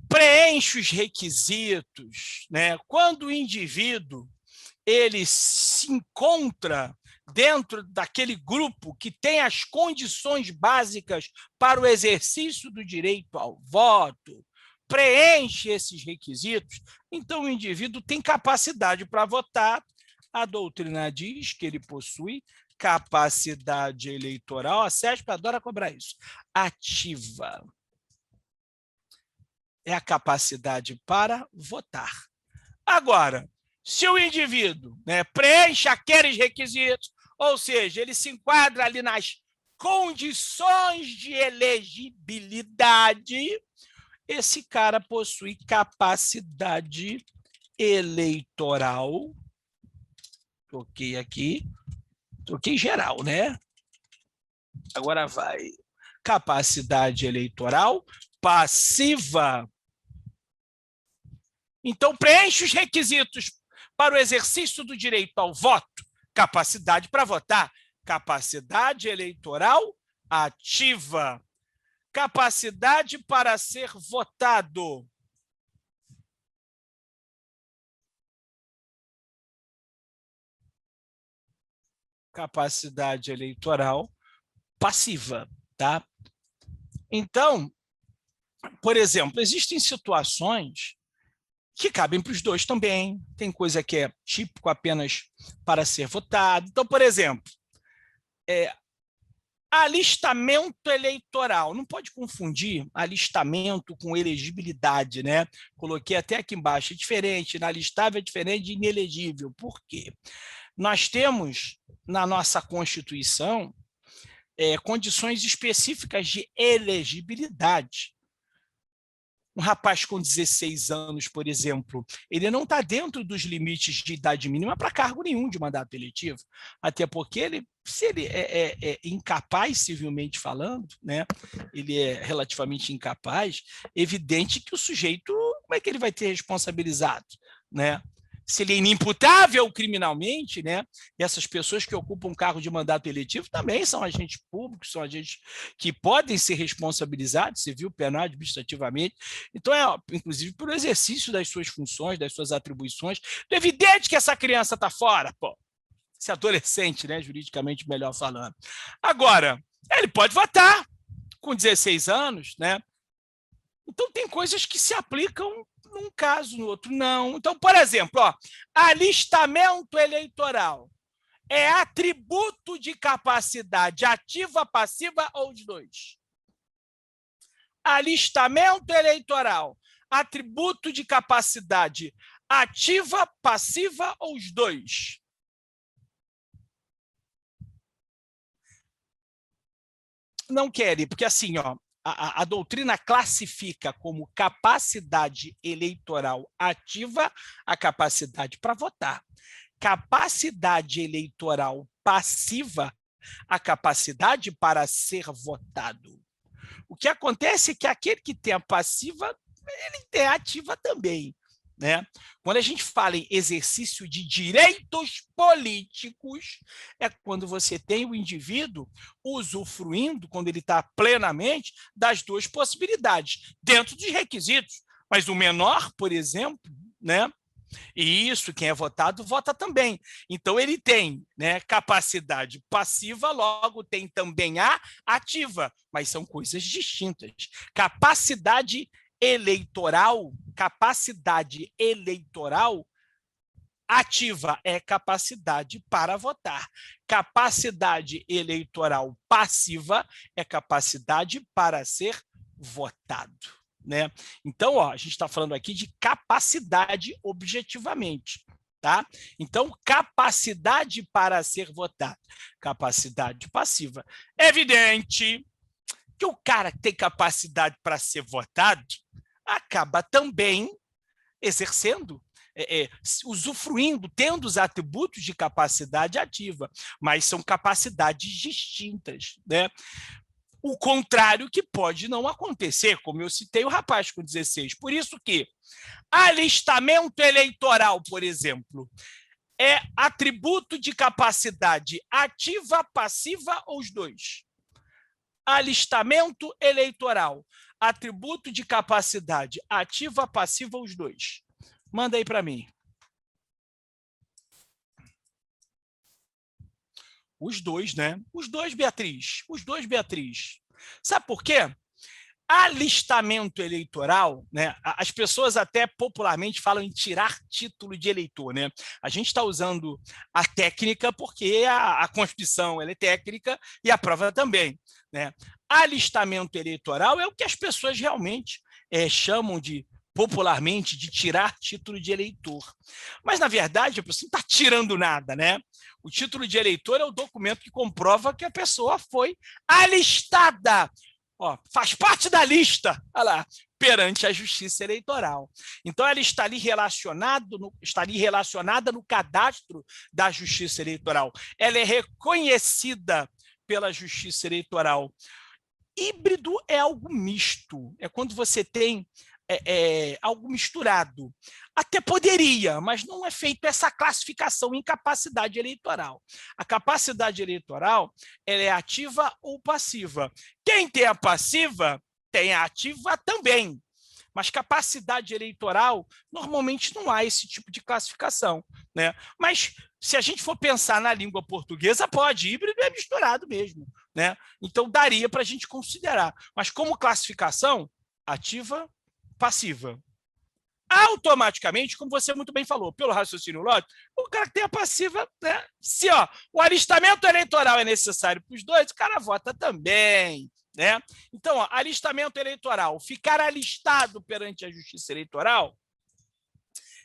preenche os requisitos, né? Quando o indivíduo ele se encontra dentro daquele grupo que tem as condições básicas para o exercício do direito ao voto, preenche esses requisitos, então o indivíduo tem capacidade para votar. A doutrina diz que ele possui capacidade eleitoral, a CESP adora cobrar isso, ativa. É a capacidade para votar. Agora, se o indivíduo, né, preenche aqueles requisitos, ou seja, ele se enquadra ali nas condições de elegibilidade, esse cara possui capacidade eleitoral. Toquei aqui, toquei geral, né? Agora vai. Capacidade eleitoral passiva. Então, preenche os requisitos para o exercício do direito ao voto, capacidade para votar, capacidade eleitoral ativa, capacidade para ser votado. Capacidade eleitoral passiva, tá? Então, por exemplo, existem situações que cabem para os dois também. Tem coisa que é típico apenas para ser votado. Então, por exemplo, alistamento eleitoral. Não pode confundir alistamento com elegibilidade, né? Coloquei até aqui embaixo. É diferente. Inalistável é diferente de inelegível. Por quê? Nós temos, na nossa Constituição, condições específicas de elegibilidade. Um rapaz com 16 anos, por exemplo, ele não está dentro dos limites de idade mínima para cargo nenhum de mandato eletivo, até porque se ele é incapaz, civilmente falando, né, ele é relativamente incapaz, evidente que o sujeito, como é que ele vai ter responsabilizado, né? Se ele é inimputável criminalmente, né? E essas pessoas que ocupam cargo de mandato eletivo também são agentes públicos, são agentes que podem ser responsabilizados, civil, penal, administrativamente. Então, inclusive, pelo exercício das suas funções, das suas atribuições. É evidente que essa criança está fora, pô. Esse adolescente, né? Juridicamente melhor falando. Agora, ele pode votar com 16 anos, né? Então, tem coisas que se aplicam num caso, no outro não. Então, por exemplo, alistamento eleitoral é atributo de capacidade ativa, passiva ou os dois? Alistamento eleitoral, atributo de capacidade ativa, passiva ou os dois? Não querem, porque assim, a doutrina classifica como capacidade eleitoral ativa a capacidade para votar. Capacidade eleitoral passiva a capacidade para ser votado. O que acontece é que aquele que tem a passiva, ele tem a ativa também, né? Quando a gente fala em exercício de direitos políticos, é quando você tem o indivíduo usufruindo, quando ele está plenamente, das duas possibilidades, dentro dos requisitos. Mas o menor, por exemplo, né? E isso, quem é votado, vota também. Então, ele tem, né, capacidade passiva, logo tem também a ativa, mas são coisas distintas. Capacidade eleitoral ativa é capacidade para votar. Capacidade eleitoral passiva é capacidade para ser votado. Né? Então, a gente está falando aqui de capacidade objetivamente. Tá? Então, capacidade para ser votado, capacidade passiva. É evidente que o cara que tem capacidade para ser votado acaba também exercendo, usufruindo, tendo os atributos de capacidade ativa, mas são capacidades distintas, né? O contrário que pode não acontecer, como eu citei o rapaz com 16. Por isso que alistamento eleitoral, por exemplo, é atributo de capacidade ativa, passiva ou os dois? Alistamento eleitoral, atributo de capacidade ativa, passiva, os dois. Manda aí para mim. Os dois, né? Os dois, Beatriz. Os dois, Beatriz. Sabe por quê? Alistamento eleitoral, né? As pessoas até popularmente falam em tirar título de eleitor, né? A gente está usando a técnica porque a Constituição ela é técnica e a prova também, né? Alistamento eleitoral é o que as pessoas realmente chamam de popularmente de tirar título de eleitor. Mas, na verdade, a pessoa não está tirando nada, né? O título de eleitor é o documento que comprova que a pessoa foi alistada. Ó, faz parte da lista, olha lá, perante a Justiça Eleitoral. Então, ela está ali relacionada no cadastro da Justiça Eleitoral. Ela é reconhecida pela Justiça Eleitoral. Híbrido é algo misto, é quando você tem algo misturado. Até poderia, mas não é feita essa classificação em capacidade eleitoral. A capacidade eleitoral ela é ativa ou passiva. Quem tem a passiva, tem a ativa também. Mas capacidade eleitoral, normalmente não há esse tipo de classificação, né? Mas se a gente for pensar na língua portuguesa, pode, híbrido é misturado mesmo, né? Então daria para a gente considerar. Mas como classificação, ativa, passiva. Automaticamente, como você muito bem falou, pelo raciocínio lógico, o cara que tem a passiva, né? Se o alistamento eleitoral é necessário para os dois, o cara vota também, né? Então, alistamento eleitoral, ficar alistado perante a Justiça Eleitoral.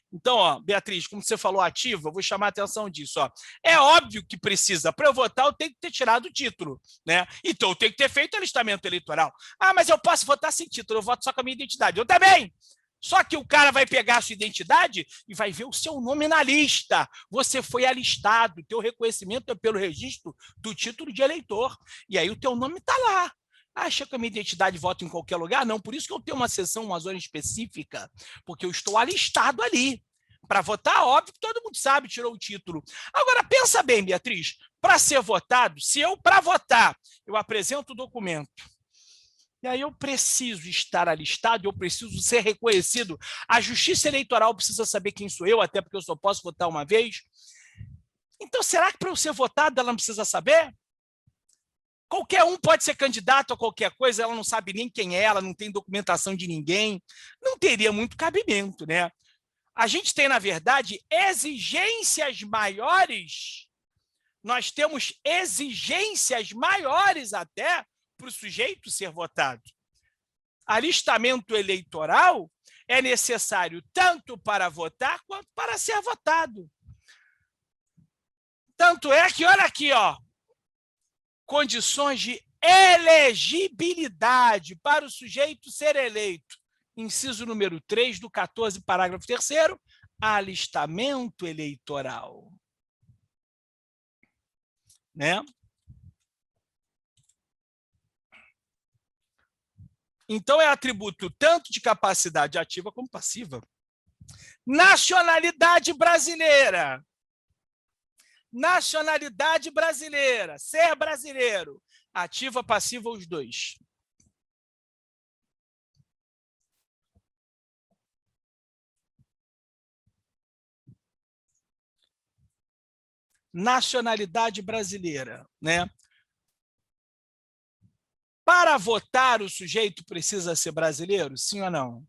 Então, Beatriz, como você falou ativa, eu vou chamar a atenção disso. É óbvio que precisa, para eu votar, eu tenho que ter tirado o título, né? Então, eu tenho que ter feito alistamento eleitoral. Ah, mas eu posso votar sem título, eu voto só com a minha identidade. Eu também! Só que o cara vai pegar a sua identidade e vai ver o seu nome na lista. Você foi alistado, teu reconhecimento é pelo registro do título de eleitor. E aí o teu nome está lá. Acha que a minha identidade vota em qualquer lugar? Não, por isso que eu tenho uma seção, uma zona específica, porque eu estou alistado ali. Para votar, óbvio que todo mundo sabe, tirou o título. Agora, pensa bem, Beatriz, para ser votado, se eu, para votar, eu apresento o documento, e aí eu preciso estar alistado, eu preciso ser reconhecido, a Justiça Eleitoral precisa saber quem sou eu, até porque eu só posso votar uma vez. Então, será que para eu ser votado ela não precisa saber? Qualquer um pode ser candidato a qualquer coisa, ela não sabe nem quem é, ela não tem documentação de ninguém. Não teria muito cabimento, né? A gente tem, na verdade, exigências maiores. Nós temos exigências maiores até para o sujeito ser votado. Alistamento eleitoral é necessário tanto para votar quanto para ser votado. Tanto é que, olha aqui, condições de elegibilidade para o sujeito ser eleito. Inciso número 3 do 14, parágrafo 3º, alistamento eleitoral. Né? Então, é atributo tanto de capacidade ativa como passiva. Nacionalidade brasileira. Nacionalidade brasileira. Ser brasileiro. Ativa, passiva, os dois. Nacionalidade brasileira, né? Para votar, o sujeito precisa ser brasileiro? Sim ou não?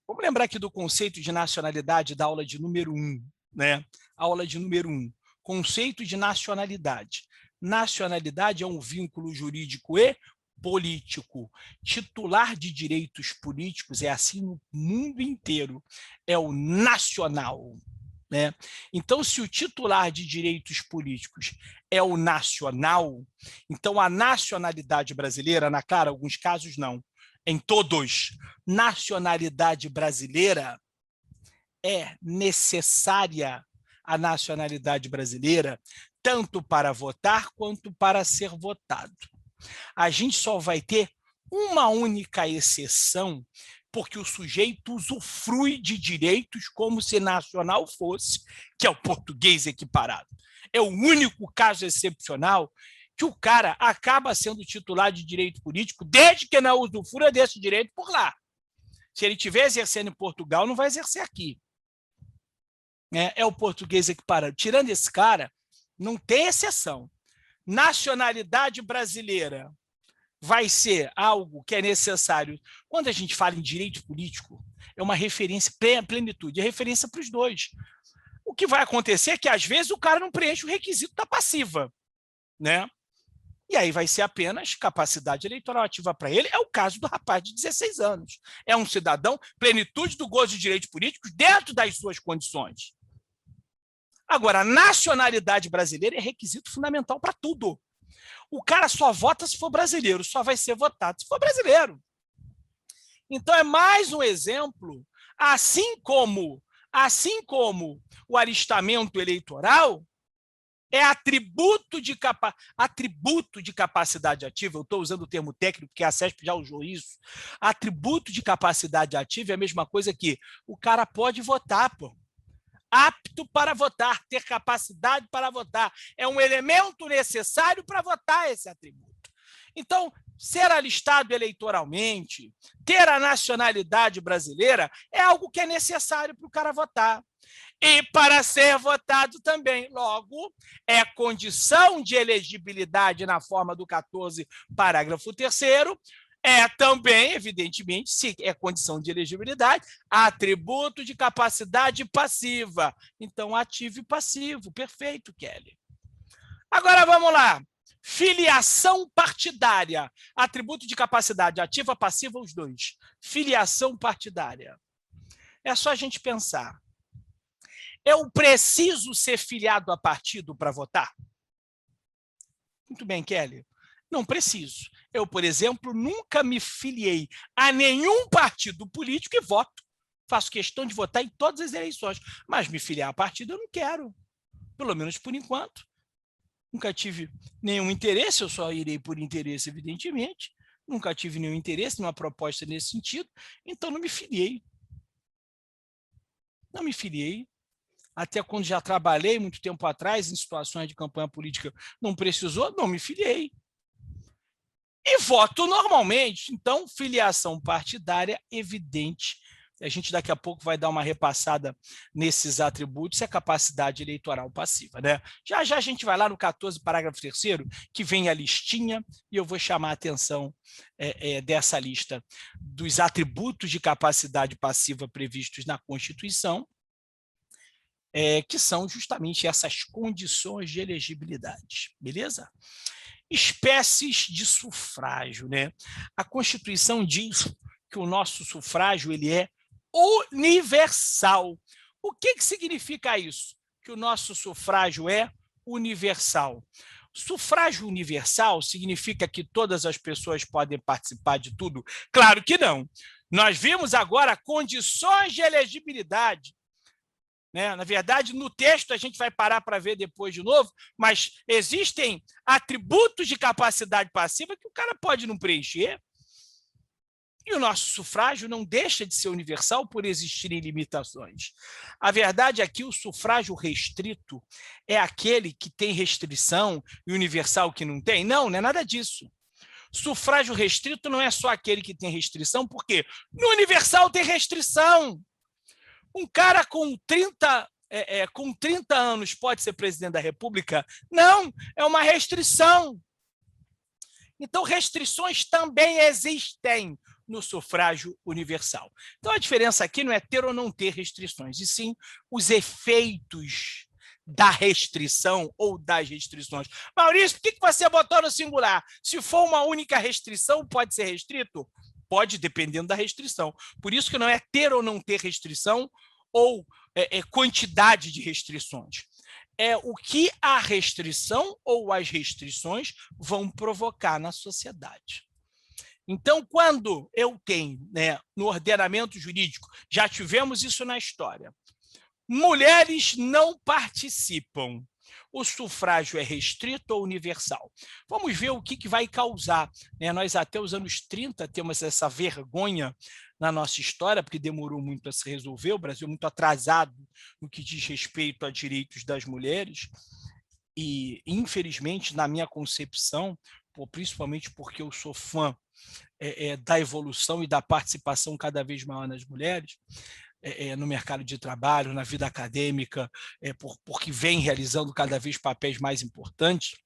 Vamos lembrar aqui do conceito de nacionalidade da aula de número 1, né? Aula de número 1. Conceito de nacionalidade. Nacionalidade é um vínculo jurídico e político. Titular de direitos políticos é assim no mundo inteiro. É o nacional. Né? Então, se o titular de direitos políticos é o nacional, então a nacionalidade brasileira, na clara, alguns casos não, em todos, nacionalidade brasileira é necessária a nacionalidade brasileira, tanto para votar quanto para ser votado. A gente só vai ter uma única exceção, porque o sujeito usufrui de direitos como se nacional fosse, que é o português equiparado. É o único caso excepcional que o cara acaba sendo titular de direito político desde que não usufrua desse direito por lá. Se ele estiver exercendo em Portugal, não vai exercer aqui. É o português equiparado. Tirando esse cara, não tem exceção. Nacionalidade brasileira vai ser algo que é necessário. Quando a gente fala em direito político, é uma referência, plenitude, é referência para os dois. O que vai acontecer é que, às vezes, o cara não preenche o requisito da passiva, né? E aí vai ser apenas capacidade eleitoral ativa para ele. É o caso do rapaz de 16 anos. É um cidadão, plenitude do gozo de direitos políticos dentro das suas condições. Agora, a nacionalidade brasileira é requisito fundamental para tudo. O cara só vota se for brasileiro, só vai ser votado se for brasileiro. Então, é mais um exemplo, assim como o alistamento eleitoral é atributo de capacidade ativa, eu estou usando o termo técnico, porque a CESP já usou isso. Atributo de capacidade ativa é a mesma coisa que o cara pode votar, pô. Apto para votar, ter capacidade para votar. É um elemento necessário para votar esse atributo. Então, ser alistado eleitoralmente, ter a nacionalidade brasileira, é algo que é necessário para o cara votar. E para ser votado também. Logo, é condição de elegibilidade na forma do 14, parágrafo 3º, é também, evidentemente, se é condição de elegibilidade, atributo de capacidade passiva. Então, ativo e passivo. Perfeito, Kelly. Agora, vamos lá. Filiação partidária. Atributo de capacidade ativa, passiva, os dois. Filiação partidária. É só a gente pensar. Eu preciso ser filiado a partido para votar? Muito bem, Kelly. Não preciso. Eu, por exemplo, nunca me filiei a nenhum partido político e voto. Faço questão de votar em todas as eleições, mas me filiar a partido eu não quero, pelo menos por enquanto. Nunca tive nenhum interesse, eu só irei por interesse, evidentemente. Nunca tive nenhum interesse, nenhuma proposta nesse sentido, então não me filiei. Não me filiei. Até quando já trabalhei muito tempo atrás em situações de campanha política, não precisou, não me filiei. E voto normalmente. Então, filiação partidária evidente. A gente daqui a pouco vai dar uma repassada nesses atributos e a capacidade eleitoral passiva, né? Já já a gente vai lá no 14, parágrafo 3º, que vem a listinha, e eu vou chamar a atenção dessa lista dos atributos de capacidade passiva previstos na Constituição, que são justamente essas condições de elegibilidade, beleza? Espécies de sufrágio, né? A Constituição diz que o nosso sufrágio ele é universal. O que significa isso? Que o nosso sufrágio é universal. Sufrágio universal significa que todas as pessoas podem participar de tudo? Claro que não. Nós vimos agora condições de elegibilidade. Na verdade, no texto, a gente vai parar para ver depois de novo, mas existem atributos de capacidade passiva que o cara pode não preencher. E o nosso sufrágio não deixa de ser universal por existirem limitações. A verdade é que o sufrágio restrito é aquele que tem restrição e universal que não tem? Não, não é nada disso. Sufrágio restrito não é só aquele que tem restrição, porque no universal tem restrição. Um cara com 30 anos pode ser presidente da República? Não, é uma restrição. Então, restrições também existem no sufrágio universal. Então, a diferença aqui não é ter ou não ter restrições, e sim os efeitos da restrição ou das restrições. Maurício, por que você botou no singular? Se for uma única restrição, pode ser restrito? Pode, dependendo da restrição. Por isso que não é ter ou não ter restrição ou quantidade de restrições. É o que a restrição ou as restrições vão provocar na sociedade. Então, quando eu tenho, no ordenamento jurídico, já tivemos isso na história, mulheres não participam, o sufrágio é restrito ou universal? Vamos ver o que vai causar. Nós, até os anos 30, temos essa vergonha na nossa história, porque demorou muito a se resolver, o Brasil é muito atrasado no que diz respeito a direitos das mulheres, infelizmente, na minha concepção, principalmente porque eu sou fã da evolução e da participação cada vez maior nas mulheres, no mercado de trabalho, na vida acadêmica, porque vem realizando cada vez papéis mais importantes,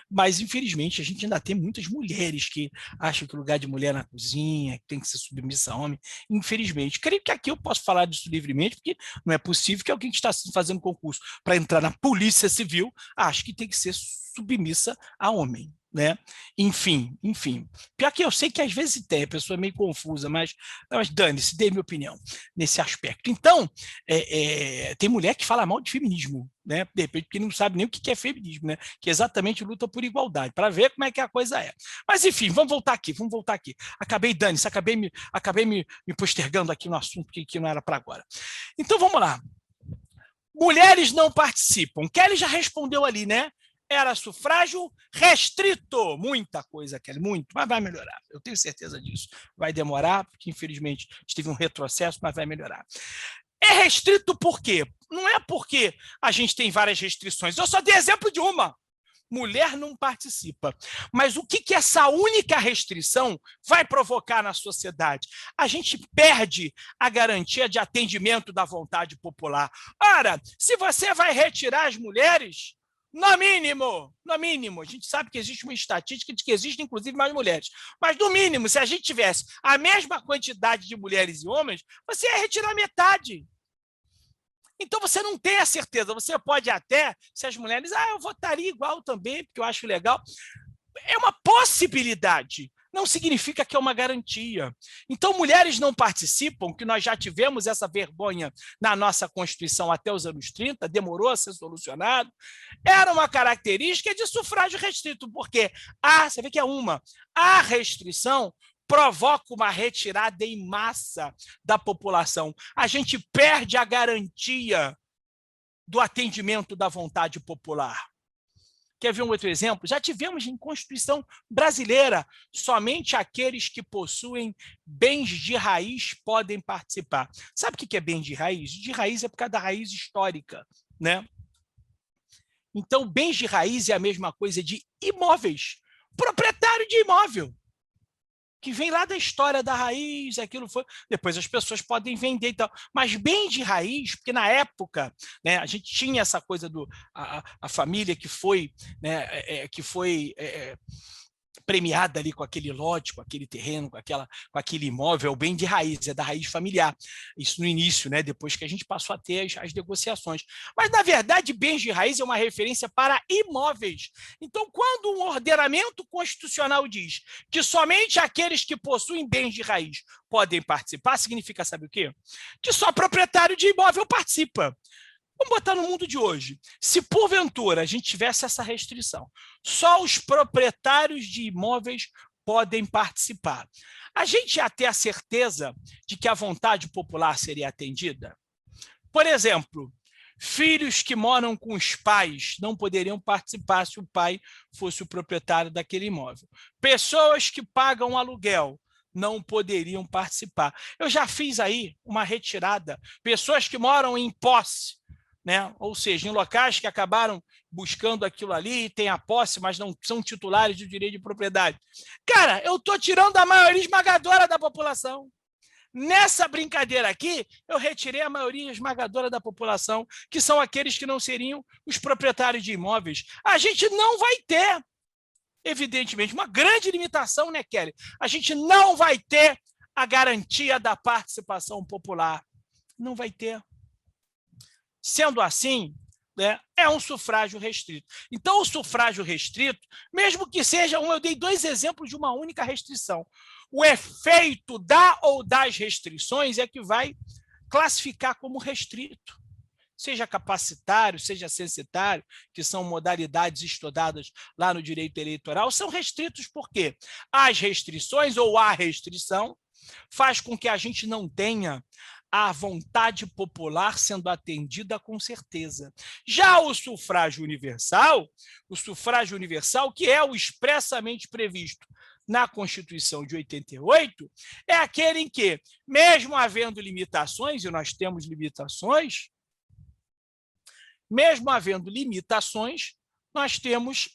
mas, infelizmente, a gente ainda tem muitas mulheres que acham que o lugar de mulher na cozinha tem que ser submissa a homem, infelizmente. Creio que aqui eu posso falar disso livremente, porque não é possível que alguém que está fazendo concurso para entrar na Polícia Civil ache que tem que ser submissa a homem. Né? Enfim. Pior que eu sei que às vezes tem, a pessoa é meio confusa, mas dane-se, dei minha opinião nesse aspecto. Então, tem mulher que fala mal de feminismo, né? De repente, porque não sabe nem o que é feminismo, né? Que exatamente luta por igualdade, para ver como é que a coisa é. Mas, enfim, vamos voltar aqui. Acabei, dane-se, acabei me postergando aqui no assunto que não era para agora. Então, vamos lá. Mulheres não participam. Kelly já respondeu ali, né? Era sufrágio restrito. Muita coisa, Kelly, muito, mas vai melhorar. Eu tenho certeza disso. Vai demorar, porque infelizmente teve um retrocesso, mas vai melhorar. É restrito por quê? Não é porque a gente tem várias restrições. Eu só dei exemplo de uma. Mulher não participa. Mas o que essa única restrição vai provocar na sociedade? A gente perde a garantia de atendimento da vontade popular. Ora, se você vai retirar as mulheres, no mínimo, a gente sabe que existe uma estatística de que existem, inclusive, mais mulheres. Mas, no mínimo, se a gente tivesse a mesma quantidade de mulheres e homens, você ia retirar metade. Então, você não tem a certeza. Você pode até, se as mulheres, eu votaria igual também, porque eu acho legal. É uma possibilidade. Não significa que é uma garantia. Então, mulheres não participam, que nós já tivemos essa vergonha na nossa Constituição até os anos 30, demorou a ser solucionado, era uma característica de sufrágio restrito, porque você vê que a restrição provoca uma retirada em massa da população. A gente perde a garantia do atendimento da vontade popular. Quer ver um outro exemplo? Já tivemos em Constituição brasileira, somente aqueles que possuem bens de raiz podem participar. Sabe o que é bens de raiz? De raiz é por causa da raiz histórica, né? Então, bens de raiz é a mesma coisa de imóveis. Proprietário de imóvel, que vem lá da história da raiz, aquilo foi. Depois as pessoas podem vender e tal. Mas bem de raiz, porque na época, né, a gente tinha essa coisa do a família que foi, né, premiada ali com aquele lote, com aquele terreno, com aquele imóvel, é o bem de raiz, é da raiz familiar. Isso no início, né, depois que a gente passou a ter as negociações. Mas, na verdade, bens de raiz é uma referência para imóveis. Então, quando um ordenamento constitucional diz que somente aqueles que possuem bens de raiz podem participar, significa, sabe o quê? Que só proprietário de imóvel participa. Vamos botar no mundo de hoje. Se, porventura, a gente tivesse essa restrição, só os proprietários de imóveis podem participar, a gente ia ter a certeza de que a vontade popular seria atendida? Por exemplo, filhos que moram com os pais não poderiam participar se o pai fosse o proprietário daquele imóvel. Pessoas que pagam aluguel não poderiam participar. Eu já fiz aí uma retirada. Pessoas que moram em posse, né? Ou seja, em locais que acabaram buscando aquilo ali, têm a posse, mas não são titulares do direito de propriedade. Cara, eu estou tirando a maioria esmagadora da população. Nessa brincadeira aqui, eu retirei a maioria esmagadora da população, que são aqueles que não seriam os proprietários de imóveis. A gente não vai ter, evidentemente, uma grande limitação, né, Kelly? A gente não vai ter a garantia da participação popular. Não vai ter. Sendo assim, né, é um sufrágio restrito. Então, o sufrágio restrito, mesmo que seja eu dei 2 exemplos de uma única restrição. O efeito ou das restrições é que vai classificar como restrito. Seja capacitário, seja censitário, que são modalidades estudadas lá no direito eleitoral, são restritos por quê? As restrições ou a restrição faz com que a gente não tenha a vontade popular sendo atendida com certeza. Já o sufrágio universal, que é o expressamente previsto na Constituição de 88, é aquele em que, mesmo havendo limitações, e nós temos limitações, mesmo havendo limitações, nós temos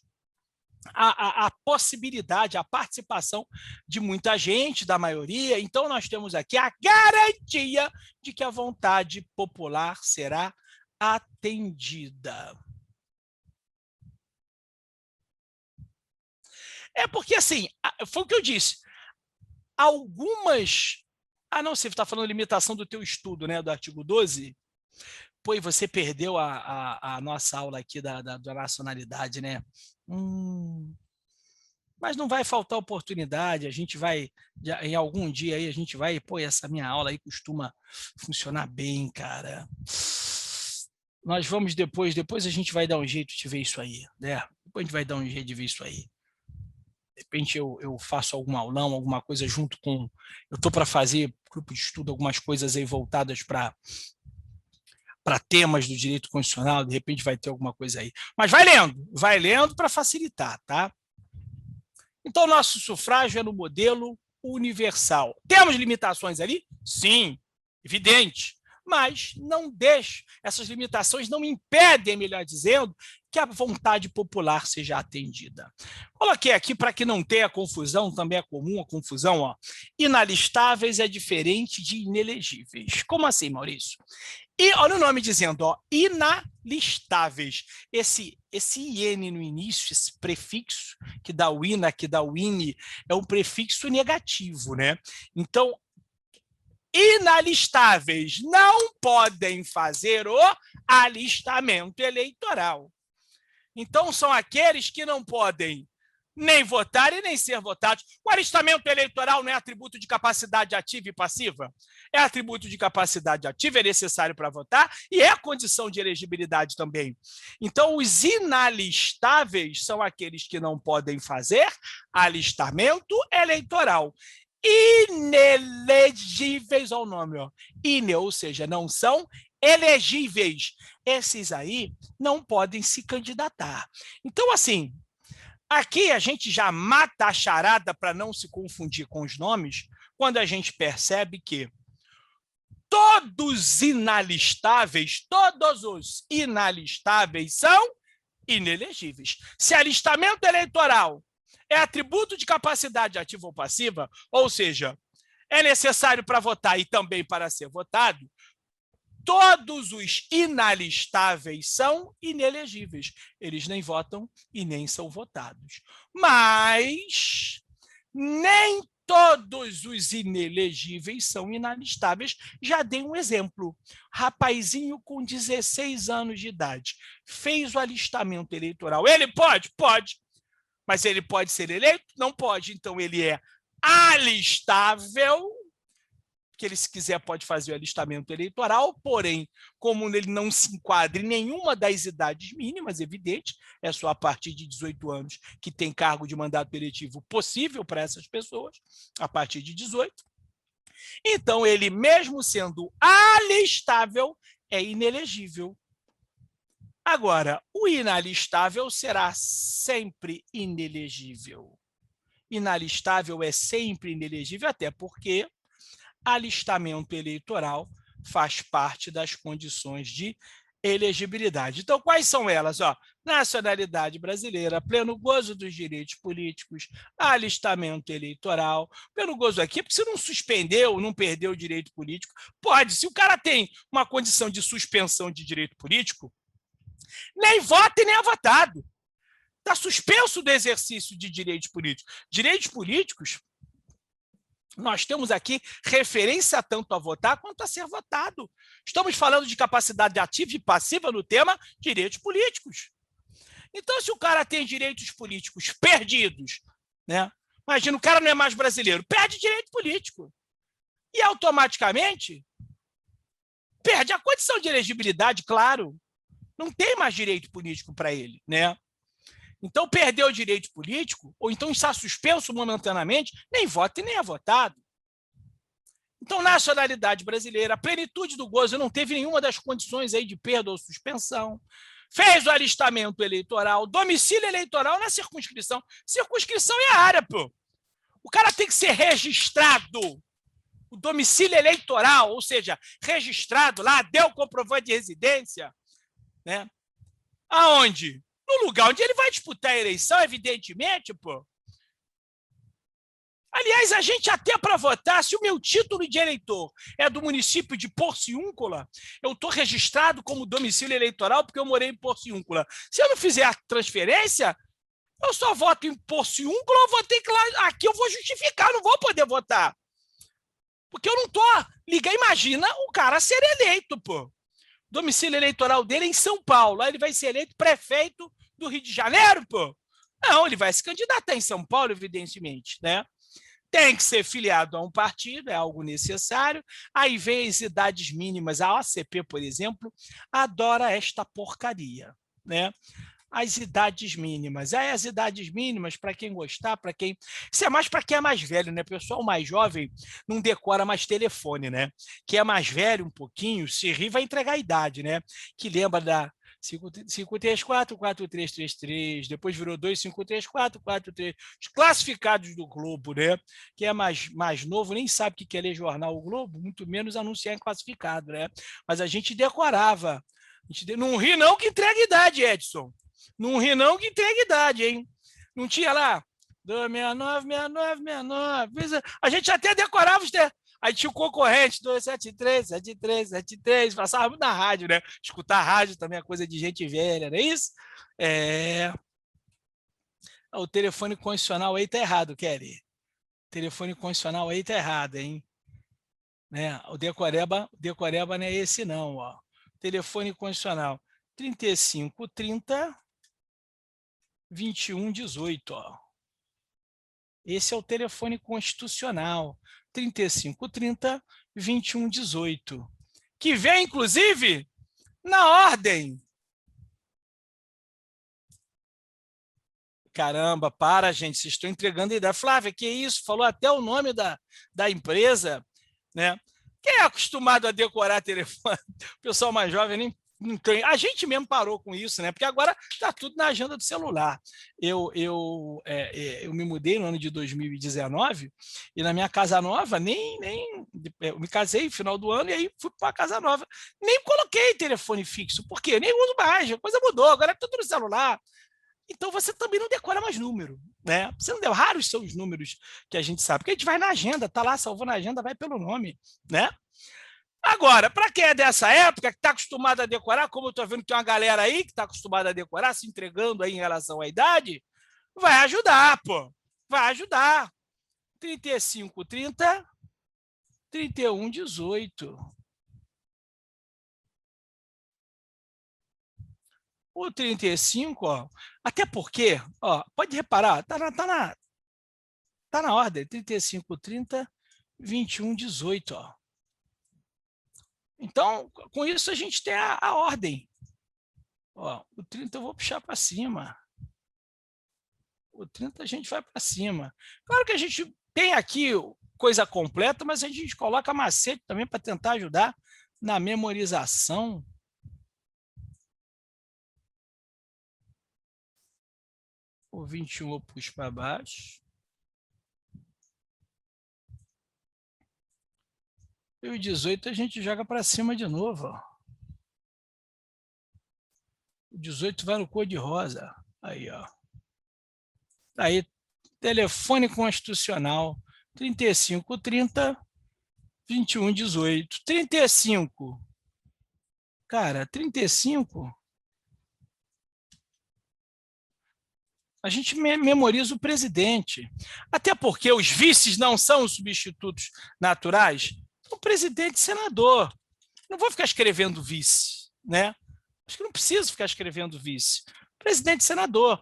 a possibilidade, a participação de muita gente, da maioria. Então, nós temos aqui a garantia de que a vontade popular será atendida. É porque, assim, foi o que eu disse, algumas... Ah, não, você está falando limitação do teu estudo, né, do artigo 12? Pô, e você perdeu a nossa aula aqui da nacionalidade, né? Mas não vai faltar oportunidade, a gente vai, em algum dia aí, a gente vai, pô, essa minha aula aí costuma funcionar bem, cara. Nós vamos depois a gente vai dar um jeito de ver isso aí, né? Depois a gente vai dar um jeito de ver isso aí. De repente eu faço algum aulão, alguma coisa junto com... Eu estou para fazer grupo de estudo, algumas coisas aí voltadas para temas do direito constitucional, de repente vai ter alguma coisa aí. Mas vai lendo para facilitar, tá? Então, nosso sufrágio é no modelo universal. Temos limitações ali? Sim, evidente. Mas não deixe, essas limitações não impedem, melhor dizendo, que a vontade popular seja atendida. Coloquei aqui para que não tenha confusão, também é comum a confusão, ó. Inalistáveis é diferente de inelegíveis. Como assim, Maurício? E olha o nome dizendo, ó, inalistáveis. Esse IN no início, esse prefixo que dá o INA, que dá o INE, é um prefixo negativo, né? Então, inalistáveis não podem fazer o alistamento eleitoral. Então, são aqueles que não podem nem votar e nem ser votados. O alistamento eleitoral não é atributo de capacidade ativa e passiva? É atributo de capacidade ativa, é necessário para votar e é condição de elegibilidade também. Então, os inalistáveis são aqueles que não podem fazer alistamento eleitoral. Inelegíveis, olha o nome, ó. Ou seja, não são elegíveis. Esses aí não podem se candidatar. Então, assim, aqui a gente já mata a charada para não se confundir com os nomes, quando a gente percebe que todos os inalistáveis são inelegíveis. Se alistamento eleitoral é atributo de capacidade ativa ou passiva, ou seja, é necessário para votar e também para ser votado, todos os inalistáveis são inelegíveis. Eles nem votam e nem são votados. Mas nem todos os inelegíveis são inalistáveis. Já dei um exemplo. Rapazinho com 16 anos de idade fez o alistamento eleitoral. Ele pode? Pode. Mas ele pode ser eleito? Não pode. Então, ele é alistável, que ele, se quiser, pode fazer o alistamento eleitoral, porém, como ele não se enquadra em nenhuma das idades mínimas, evidente, é só a partir de 18 anos que tem cargo de mandato eletivo possível para essas pessoas, a partir de 18. Então, ele, mesmo sendo alistável, é inelegível. Agora, o inalistável será sempre inelegível. Inalistável é sempre inelegível, até porque alistamento eleitoral faz parte das condições de elegibilidade. Então, quais são elas? Ó, nacionalidade brasileira, pleno gozo dos direitos políticos, alistamento eleitoral. Pleno gozo aqui, porque se não suspendeu, não perdeu o direito político, pode. Se o cara tem uma condição de suspensão de direito político, nem vota e nem é votado. Está suspenso do exercício de direitos políticos. Direitos políticos, nós temos aqui referência tanto a votar quanto a ser votado. Estamos falando de capacidade ativa e passiva no tema direitos políticos. Então, se o cara tem direitos políticos perdidos, né? Imagina, o cara não é mais brasileiro, perde direito político. E automaticamente perde a condição de elegibilidade, claro. Não tem mais direito político para ele, né? Então, perdeu o direito político, ou então está suspenso momentaneamente, nem vota e nem é votado. Então, nacionalidade brasileira, a plenitude do gozo não teve nenhuma das condições aí de perda ou suspensão, fez o alistamento eleitoral, domicílio eleitoral na circunscrição. Circunscrição é a área, pô. O cara tem que ser registrado. O domicílio eleitoral, ou seja, registrado lá, deu comprovante de residência, né? Aonde? No lugar onde ele vai disputar a eleição, evidentemente, pô. Aliás, a gente até para votar, se o meu título de eleitor é do município de Porciúncula, eu estou registrado como domicílio eleitoral porque eu morei em Porciúncula. Se eu não fizer a transferência, eu só voto em Porciúncula, eu vou ter que lá, aqui eu vou justificar, não vou poder votar. Porque eu não estou ligado. Imagina o cara ser eleito, pô. O domicílio eleitoral dele é em São Paulo, aí ele vai ser eleito prefeito do Rio de Janeiro, pô. Não, ele vai se candidatar em São Paulo, evidentemente, né? Tem que ser filiado a um partido, é algo necessário. Aí vem as idades mínimas. A OCP, por exemplo, adora esta porcaria, né? As idades mínimas. Aí as idades mínimas, para quem gostar, para quem... Isso é mais para quem é mais velho, né? Pessoal mais jovem não decora mais telefone, né? Quem é mais velho um pouquinho, se rir, vai entregar a idade, né? Que lembra da 534-4333, depois virou 2534-43, os classificados do Globo, né? Quem é mais novo nem sabe o que é ler jornal o Globo, muito menos anunciar em classificado, né? Mas a gente decorava. Não ri não que entrega idade, Edson. Não ri não que entrega idade, hein? Não tinha lá 269, 69, 69. A gente até decorava os... Aí tinha o concorrente, 273, 73, 73, passava muito na rádio, né? Escutar rádio também é coisa de gente velha, não é isso? O telefone condicional aí tá errado, Kelly. O telefone condicional aí tá errado, hein? Né? O decoreba não é esse não, ó. Telefone condicional 3530 2118, ó. Esse é o telefone constitucional, 3530 2118, que vem, inclusive, na ordem. Caramba, para, gente, vocês estão entregando a ideia. Flávia, que isso? Falou até o nome da empresa, né? Quem é acostumado a decorar telefone? O pessoal mais jovem nem tem. A gente mesmo parou com isso, né? Porque agora está tudo na agenda do celular. Eu me mudei no ano de 2019 e na minha casa nova, eu me casei no final do ano e aí fui para a casa nova. Nem coloquei telefone fixo, por quê? Nem uso mais, a coisa mudou, agora é tudo no celular. Então você também não decora mais número, né? Você não deu, raros são os números que a gente sabe, porque a gente vai na agenda, tá lá, salvou na agenda, vai pelo nome, né? Agora, para quem é dessa época, que está acostumado a decorar, como eu estou vendo que tem uma galera aí que está acostumada a decorar, se entregando aí em relação à idade, vai ajudar, pô. Vai ajudar. 3530, 3118. O 35, ó, até porque, ó, pode reparar, tá na ordem, 3530, 2118, ó. Então, com isso a gente tem a ordem. Ó, o 30 eu vou puxar para cima. O 30 a gente vai para cima. Claro que a gente tem aqui coisa completa, mas a gente coloca macete também para tentar ajudar na memorização. O 21 eu puxo para baixo. E o 18 a gente joga para cima de novo. Ó. O 18 vai no cor de rosa. Aí, ó. Aí, telefone constitucional 3530 2118. 35. Cara, 35. A gente memoriza o presidente. Até porque os vices não são os substitutos naturais. O presidente e senador. Não vou ficar escrevendo vice, né? Acho que não preciso ficar escrevendo vice. Presidente e senador.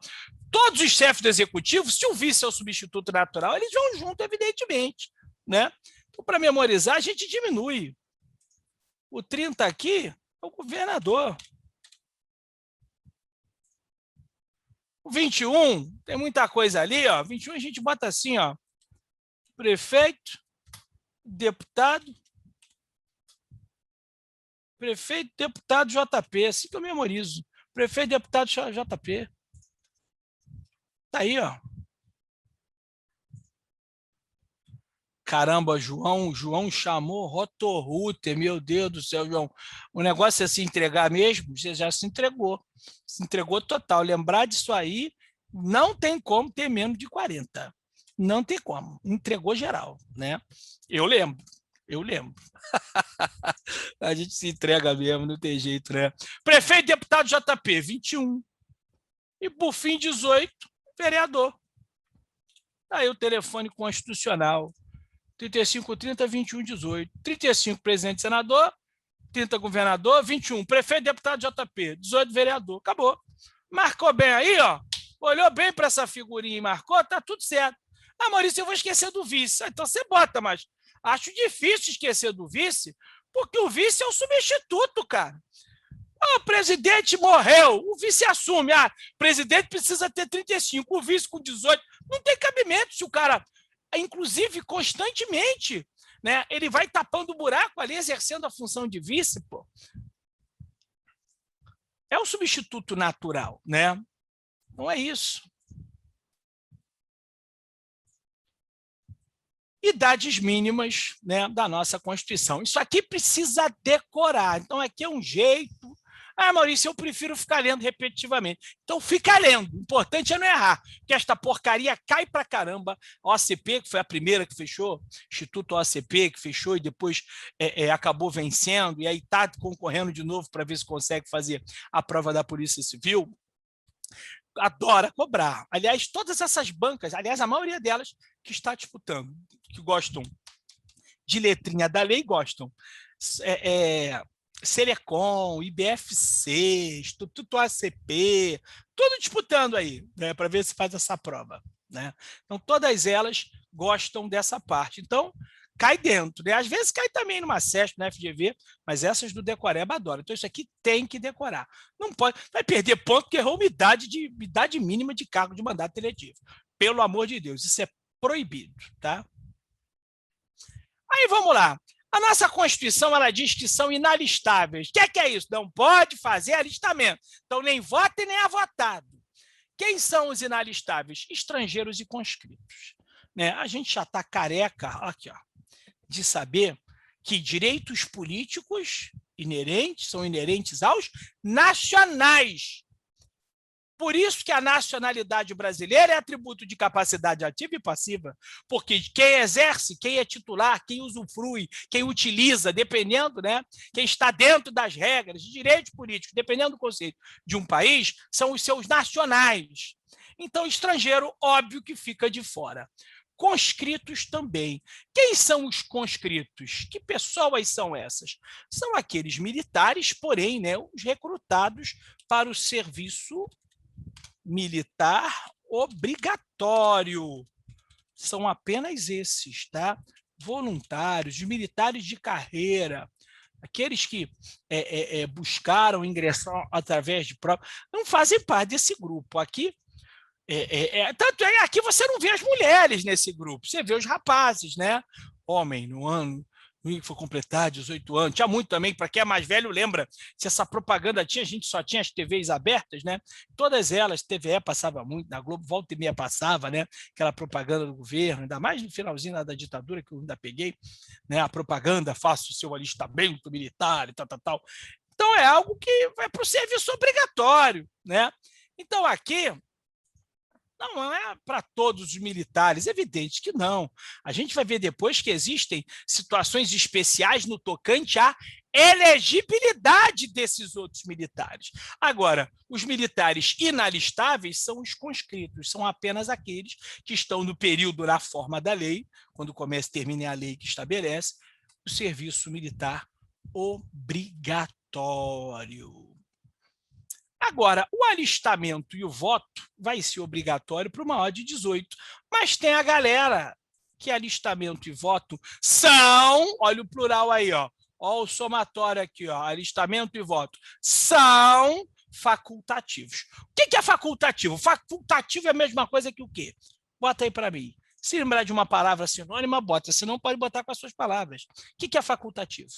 Todos os chefes do executivo, se o vice é o substituto natural, eles vão junto, evidentemente, né? Então, para memorizar, a gente diminui. O 30 aqui é o governador. O 21, tem muita coisa ali, ó. 21 a gente bota assim, ó. Prefeito, deputado, JP, assim que eu memorizo. Prefeito, deputado, JP. Tá aí, ó. Caramba, João chamou Rotorruter, meu Deus do céu, João. O negócio é se entregar mesmo? Você já se entregou total. Lembrar disso aí, não tem como ter menos de 40. Não tem como. Entregou geral, né? Eu lembro. A gente se entrega mesmo, não tem jeito, né? Prefeito e deputado JP, 21. E por fim, 18, vereador. Aí o telefone constitucional. 35, 30, 21, 18. 35, presidente senador. 30, governador. 21, prefeito, deputado, JP. 18, vereador. Acabou. Marcou bem aí, ó. Olhou bem para essa figurinha e marcou, tá tudo certo. Ah, Maurício, eu vou esquecer do vice. Então você bota, mas acho difícil esquecer do vice, porque o vice é o substituto, cara. Ah, o presidente morreu, o vice assume. Ah, o presidente precisa ter 35, o vice com 18. Não tem cabimento se o cara, inclusive constantemente, né, ele vai tapando o buraco ali, exercendo a função de vice, pô. É o substituto natural, né? Não é isso. Idades mínimas, né, da nossa Constituição. Isso aqui precisa decorar. Então, aqui é um jeito. Ah, Maurício, eu prefiro ficar lendo repetitivamente. Então, fica lendo. O importante é não errar, porque esta porcaria cai pra caramba. A OCP, que foi a primeira que fechou, Instituto OCP, que fechou e depois acabou vencendo, e aí está concorrendo de novo para ver se consegue fazer a prova da Polícia Civil, adora cobrar. Aliás, todas essas bancas, aliás, a maioria delas que está disputando, que gostam de letrinha da lei, gostam. Selecom, IBFC, Instituto ACP, tudo disputando aí, né, para ver se faz essa prova, né? Então, todas elas gostam dessa parte. Então, cai dentro, né? Às vezes cai também numa SESP, na FGV, mas essas do Decoreba adoram. Então, isso aqui tem que decorar. Não pode, vai perder ponto porque errou uma idade mínima de cargo de mandato eletivo. Pelo amor de Deus, isso é proibido, tá? Aí vamos lá. A nossa Constituição ela diz que são inalistáveis. O que é isso? Não pode fazer alistamento. Então, nem vota e nem é votado. Quem são os inalistáveis? Estrangeiros e conscritos. Né? A gente já está careca aqui, ó, de saber que direitos políticos são inerentes aos nacionais. Por isso que a nacionalidade brasileira é atributo de capacidade ativa e passiva, porque quem exerce, quem é titular, quem usufrui, quem utiliza, dependendo, né, quem está dentro das regras de direitos políticos, dependendo do conceito de um país, são os seus nacionais. Então, estrangeiro, óbvio que fica de fora. Conscritos também. Quem são os conscritos? Que pessoas são essas? São aqueles militares, porém, né, os recrutados para o serviço militar obrigatório. São apenas esses, tá? Voluntários, militares de carreira, aqueles que buscaram ingressar através de prova, não fazem parte desse grupo. Aqui, tanto é, aqui você não vê as mulheres nesse grupo, você vê os rapazes, né? Homem, no ano que foi completar 18 anos. Tinha muito também, para quem é mais velho, lembra, se essa propaganda tinha, a gente só tinha as TVs abertas, né? Todas elas, TVE passava muito, na Globo, volta e meia passava, né? Aquela propaganda do governo, ainda mais no finalzinho da ditadura, que eu ainda peguei, né? A propaganda, faça o seu alistamento militar e tal, tal, tal. Então, é algo que vai para o serviço obrigatório, né? Então, aqui, não é para todos os militares, é evidente que não. A gente vai ver depois que existem situações especiais no tocante à elegibilidade desses outros militares. Agora, os militares inalistáveis são os conscritos, são apenas aqueles que estão no período na forma da lei, quando começa e termina a lei que estabelece, o serviço militar obrigatório. Agora, o alistamento e o voto vai ser obrigatório para o maior de 18, mas tem a galera que alistamento e voto são, olha o plural aí, ó o somatório aqui, ó, alistamento e voto, são facultativos. O que é facultativo? Facultativo é a mesma coisa que o quê? Bota aí para mim. Se lembrar de uma palavra sinônima, bota, senão pode botar com as suas palavras. O que é facultativo?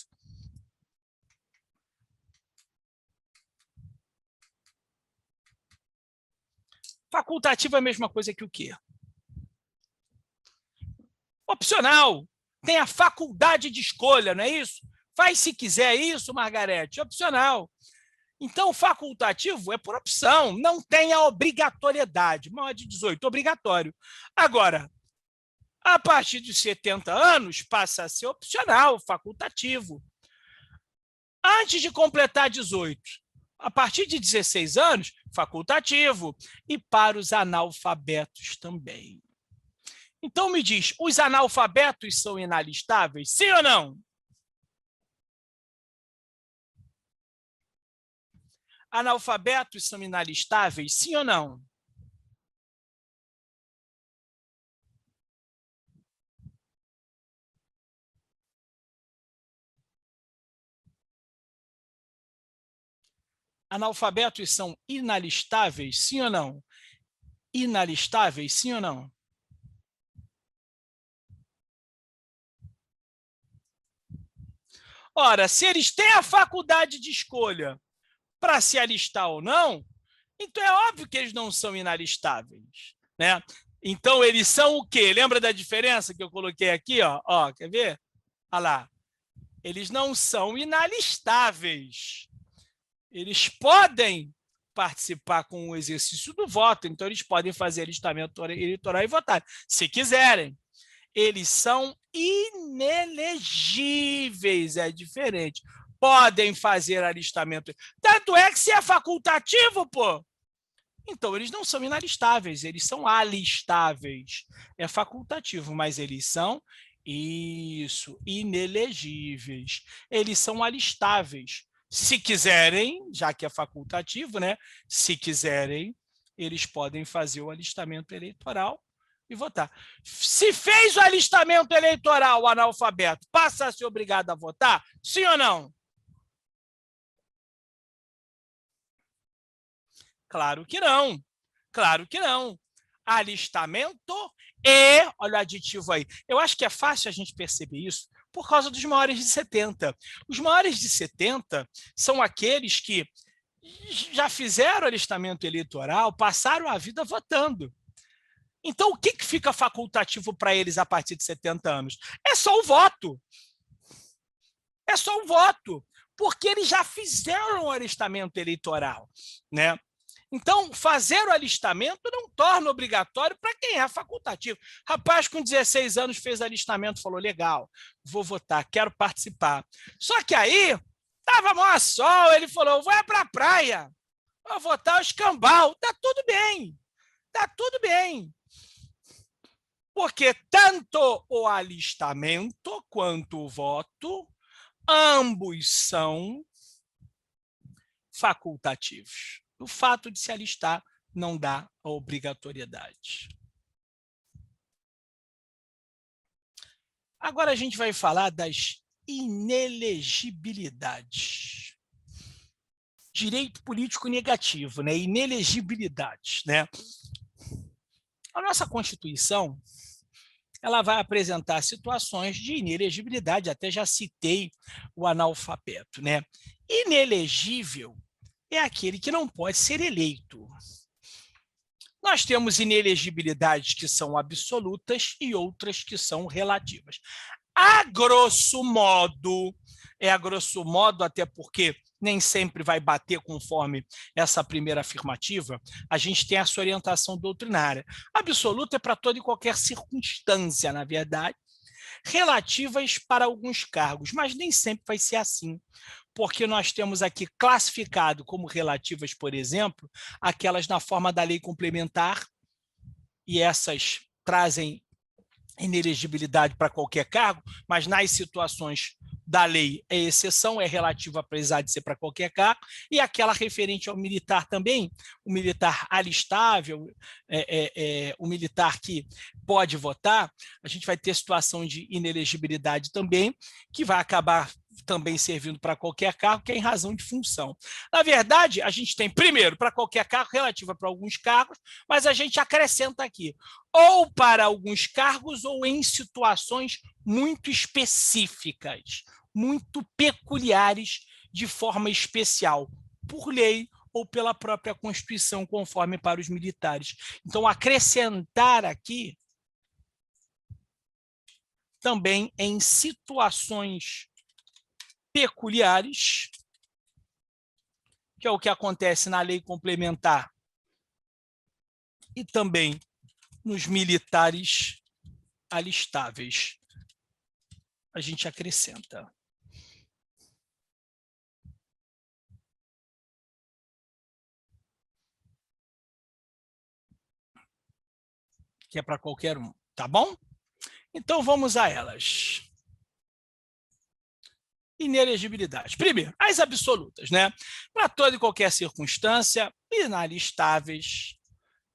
Facultativo é a mesma coisa que o quê? Opcional. tem a faculdade de escolha, não é isso? Faz se quiser isso, Margarete, opcional. Então, facultativo é por opção, não tem a obrigatoriedade. Maior de 18, obrigatório. Agora, a partir de 70 anos, passa a ser opcional, facultativo. Antes de completar 18, a partir de 16 anos, facultativo. E para os analfabetos também. Então, me diz, os analfabetos são inalistáveis? Sim ou não? Analfabetos são inalistáveis? Sim ou não? Analfabetos são inalistáveis? Sim ou não? Inalistáveis? Sim ou não? Ora, se eles têm a faculdade de escolha para se alistar ou não, então é óbvio que eles não são inalistáveis, né? Então, eles são o quê? Lembra da diferença que eu coloquei aqui? Ó, quer ver? Olha lá. Eles não são inalistáveis. Eles podem participar com o exercício do voto, então eles podem fazer alistamento eleitoral e votar, se quiserem. Eles são inelegíveis, é diferente. Podem fazer alistamento. Tanto é que se é facultativo, pô, então eles não são inalistáveis, eles são alistáveis. É facultativo, mas eles são inelegíveis. Eles são alistáveis. Se quiserem, já que é facultativo, né? Se quiserem, eles podem fazer o alistamento eleitoral e votar. Se fez o alistamento eleitoral, o analfabeto passa a ser obrigado a votar? Sim ou não? Claro que não. Claro que não. Alistamento e, olha o aditivo aí. Eu acho que é fácil a gente perceber isso por causa dos maiores de 70. Os maiores de 70 são aqueles que já fizeram alistamento eleitoral, passaram a vida votando. Então, o que fica facultativo para eles a partir de 70 anos? É só o voto. É só o voto, porque eles já fizeram o alistamento eleitoral, né? Então, fazer o alistamento não torna obrigatório para quem é facultativo. Rapaz com 16 anos fez alistamento, falou, legal, vou votar, quero participar. Só que aí, estava mó sol, ele falou, vou para a praia, vou votar o escambau. Tá tudo bem, tá tudo bem. Porque tanto o alistamento quanto o voto, ambos são facultativos. O fato de se alistar não dá a obrigatoriedade. Agora a gente vai falar das inelegibilidades. Direito político negativo, né? Inelegibilidades, né? A nossa Constituição, ela vai apresentar situações de inelegibilidade, até já citei o analfabeto, né? Inelegível é aquele que não pode ser eleito. Nós temos inelegibilidades que são absolutas e outras que são relativas. A grosso modo, até porque nem sempre vai bater conforme essa primeira afirmativa, a gente tem essa orientação doutrinária. Absoluta é para toda e qualquer circunstância, na verdade, relativas para alguns cargos, mas nem sempre vai ser assim, porque nós temos aqui classificado como relativas, por exemplo, aquelas na forma da lei complementar, e essas trazem inelegibilidade para qualquer cargo, mas nas situações da lei é exceção, é relativa apesar de ser para qualquer cargo, e aquela referente ao militar também, o militar alistável, o militar que pode votar, a gente vai ter situação de inelegibilidade também, que vai acabar também servindo para qualquer cargo, que é em razão de função. Na verdade, a gente tem, primeiro, para qualquer cargo, relativa para alguns cargos, mas a gente acrescenta aqui, ou para alguns cargos, ou em situações muito específicas, muito peculiares, de forma especial, por lei ou pela própria Constituição, conforme para os militares. Então, acrescentar aqui também em situações peculiares, que é o que acontece na lei complementar e também nos militares alistáveis. A gente acrescenta. Que é para qualquer um, tá bom? Então, vamos a elas. Inelegibilidade. Primeiro, as absolutas, né? Para toda e qualquer circunstância, inalistáveis,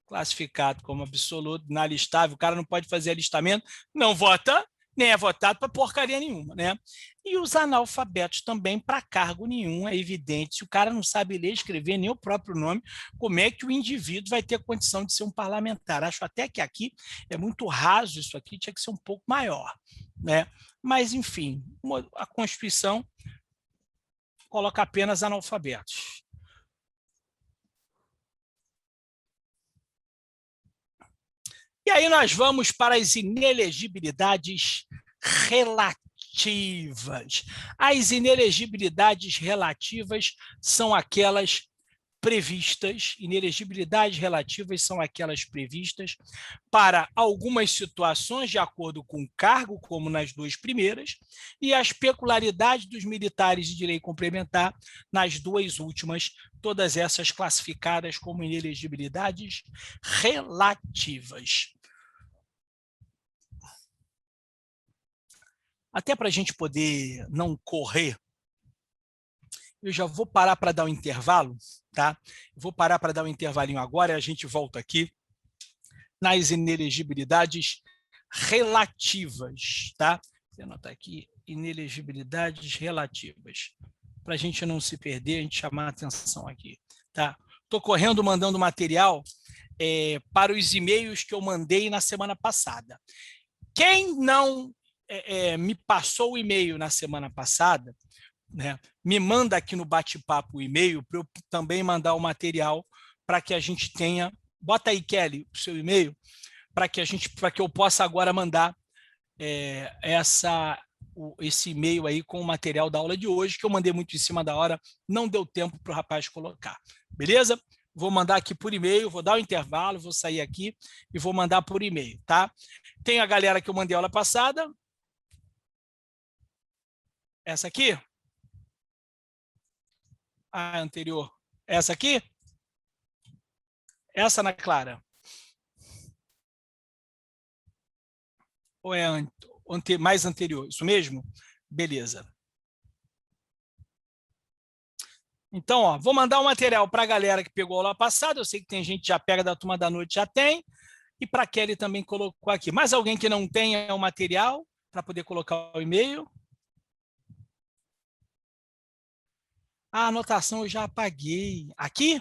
classificado como absoluto, inalistável, o cara não pode fazer alistamento, não vota, nem é votado para porcaria nenhuma, né? E os analfabetos também para cargo nenhum, é evidente. Se o cara não sabe ler, escrever nem o próprio nome, como é que o indivíduo vai ter condição de ser um parlamentar? Acho até que aqui é muito raso isso aqui, tinha que ser um pouco maior, né? Mas, enfim, a Constituição coloca apenas analfabetos. E aí nós vamos para as inelegibilidades relativas. As inelegibilidades relativas são aquelas previstas, inelegibilidades relativas são aquelas previstas para algumas situações de acordo com o cargo, como nas duas primeiras, e as peculiaridades dos militares de lei complementar nas duas últimas, todas essas classificadas como inelegibilidades relativas. Até para a gente poder não correr, eu já vou parar para dar um intervalo, tá? Vou parar para dar um intervalinho agora e a gente volta aqui nas inelegibilidades relativas, tá? Vou anotar aqui, inelegibilidades relativas, para a gente não se perder, a gente chamar a atenção aqui, tá? Estou correndo, mandando material para os e-mails que eu mandei na semana passada. Quem não me passou o e-mail na semana passada, né, me manda aqui no bate-papo o e-mail para eu também mandar o material para que a gente tenha. Bota aí, Kelly, o seu e-mail, para que eu possa agora mandar esse e-mail aí com o material da aula de hoje, que eu mandei muito em cima da hora, não deu tempo para o rapaz colocar. Beleza? Vou mandar aqui por e-mail, vou dar um intervalo, vou sair aqui e vou mandar por e-mail, tá? Tem a galera que eu mandei a aula passada. Essa aqui? A anterior. Essa aqui? Essa, Ana Clara? Ou é mais anterior? Isso mesmo? Beleza. Então, ó, vou mandar o material para a galera que pegou a aula passada. Eu sei que tem gente que já pega da turma da noite, já tem. E para a Kelly também colocou aqui. Mais alguém que não tenha o material para poder colocar o e-mail? A anotação eu já apaguei. Aqui?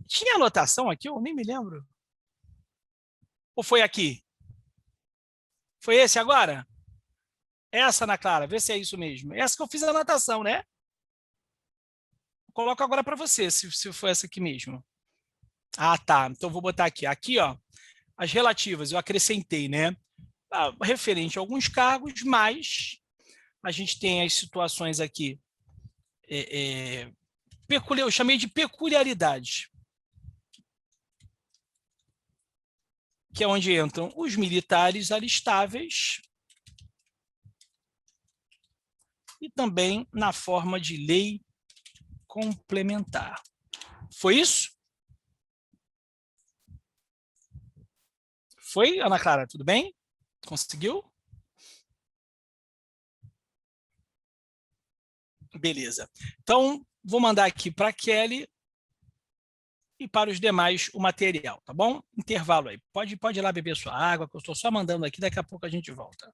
Tinha anotação aqui? Eu nem me lembro. Ou foi aqui? Foi esse agora? Essa, Ana Clara, vê se é isso mesmo. Essa que eu fiz a anotação, né? Coloco agora para você, se for essa aqui mesmo. Ah, tá. Então, vou botar aqui. Aqui, ó, as relativas, eu acrescentei, né? Referente a alguns cargos, mas a gente tem as situações aqui. Eu chamei de peculiaridade. Que é onde entram os militares alistáveis e também na forma de lei complementar. Foi isso? Foi, Ana Clara? Tudo bem? Conseguiu? Beleza. Então, vou mandar aqui para a Kelly e para os demais o material, tá bom? Intervalo aí. Pode ir lá beber sua água, que eu estou só mandando aqui, daqui a pouco a gente volta.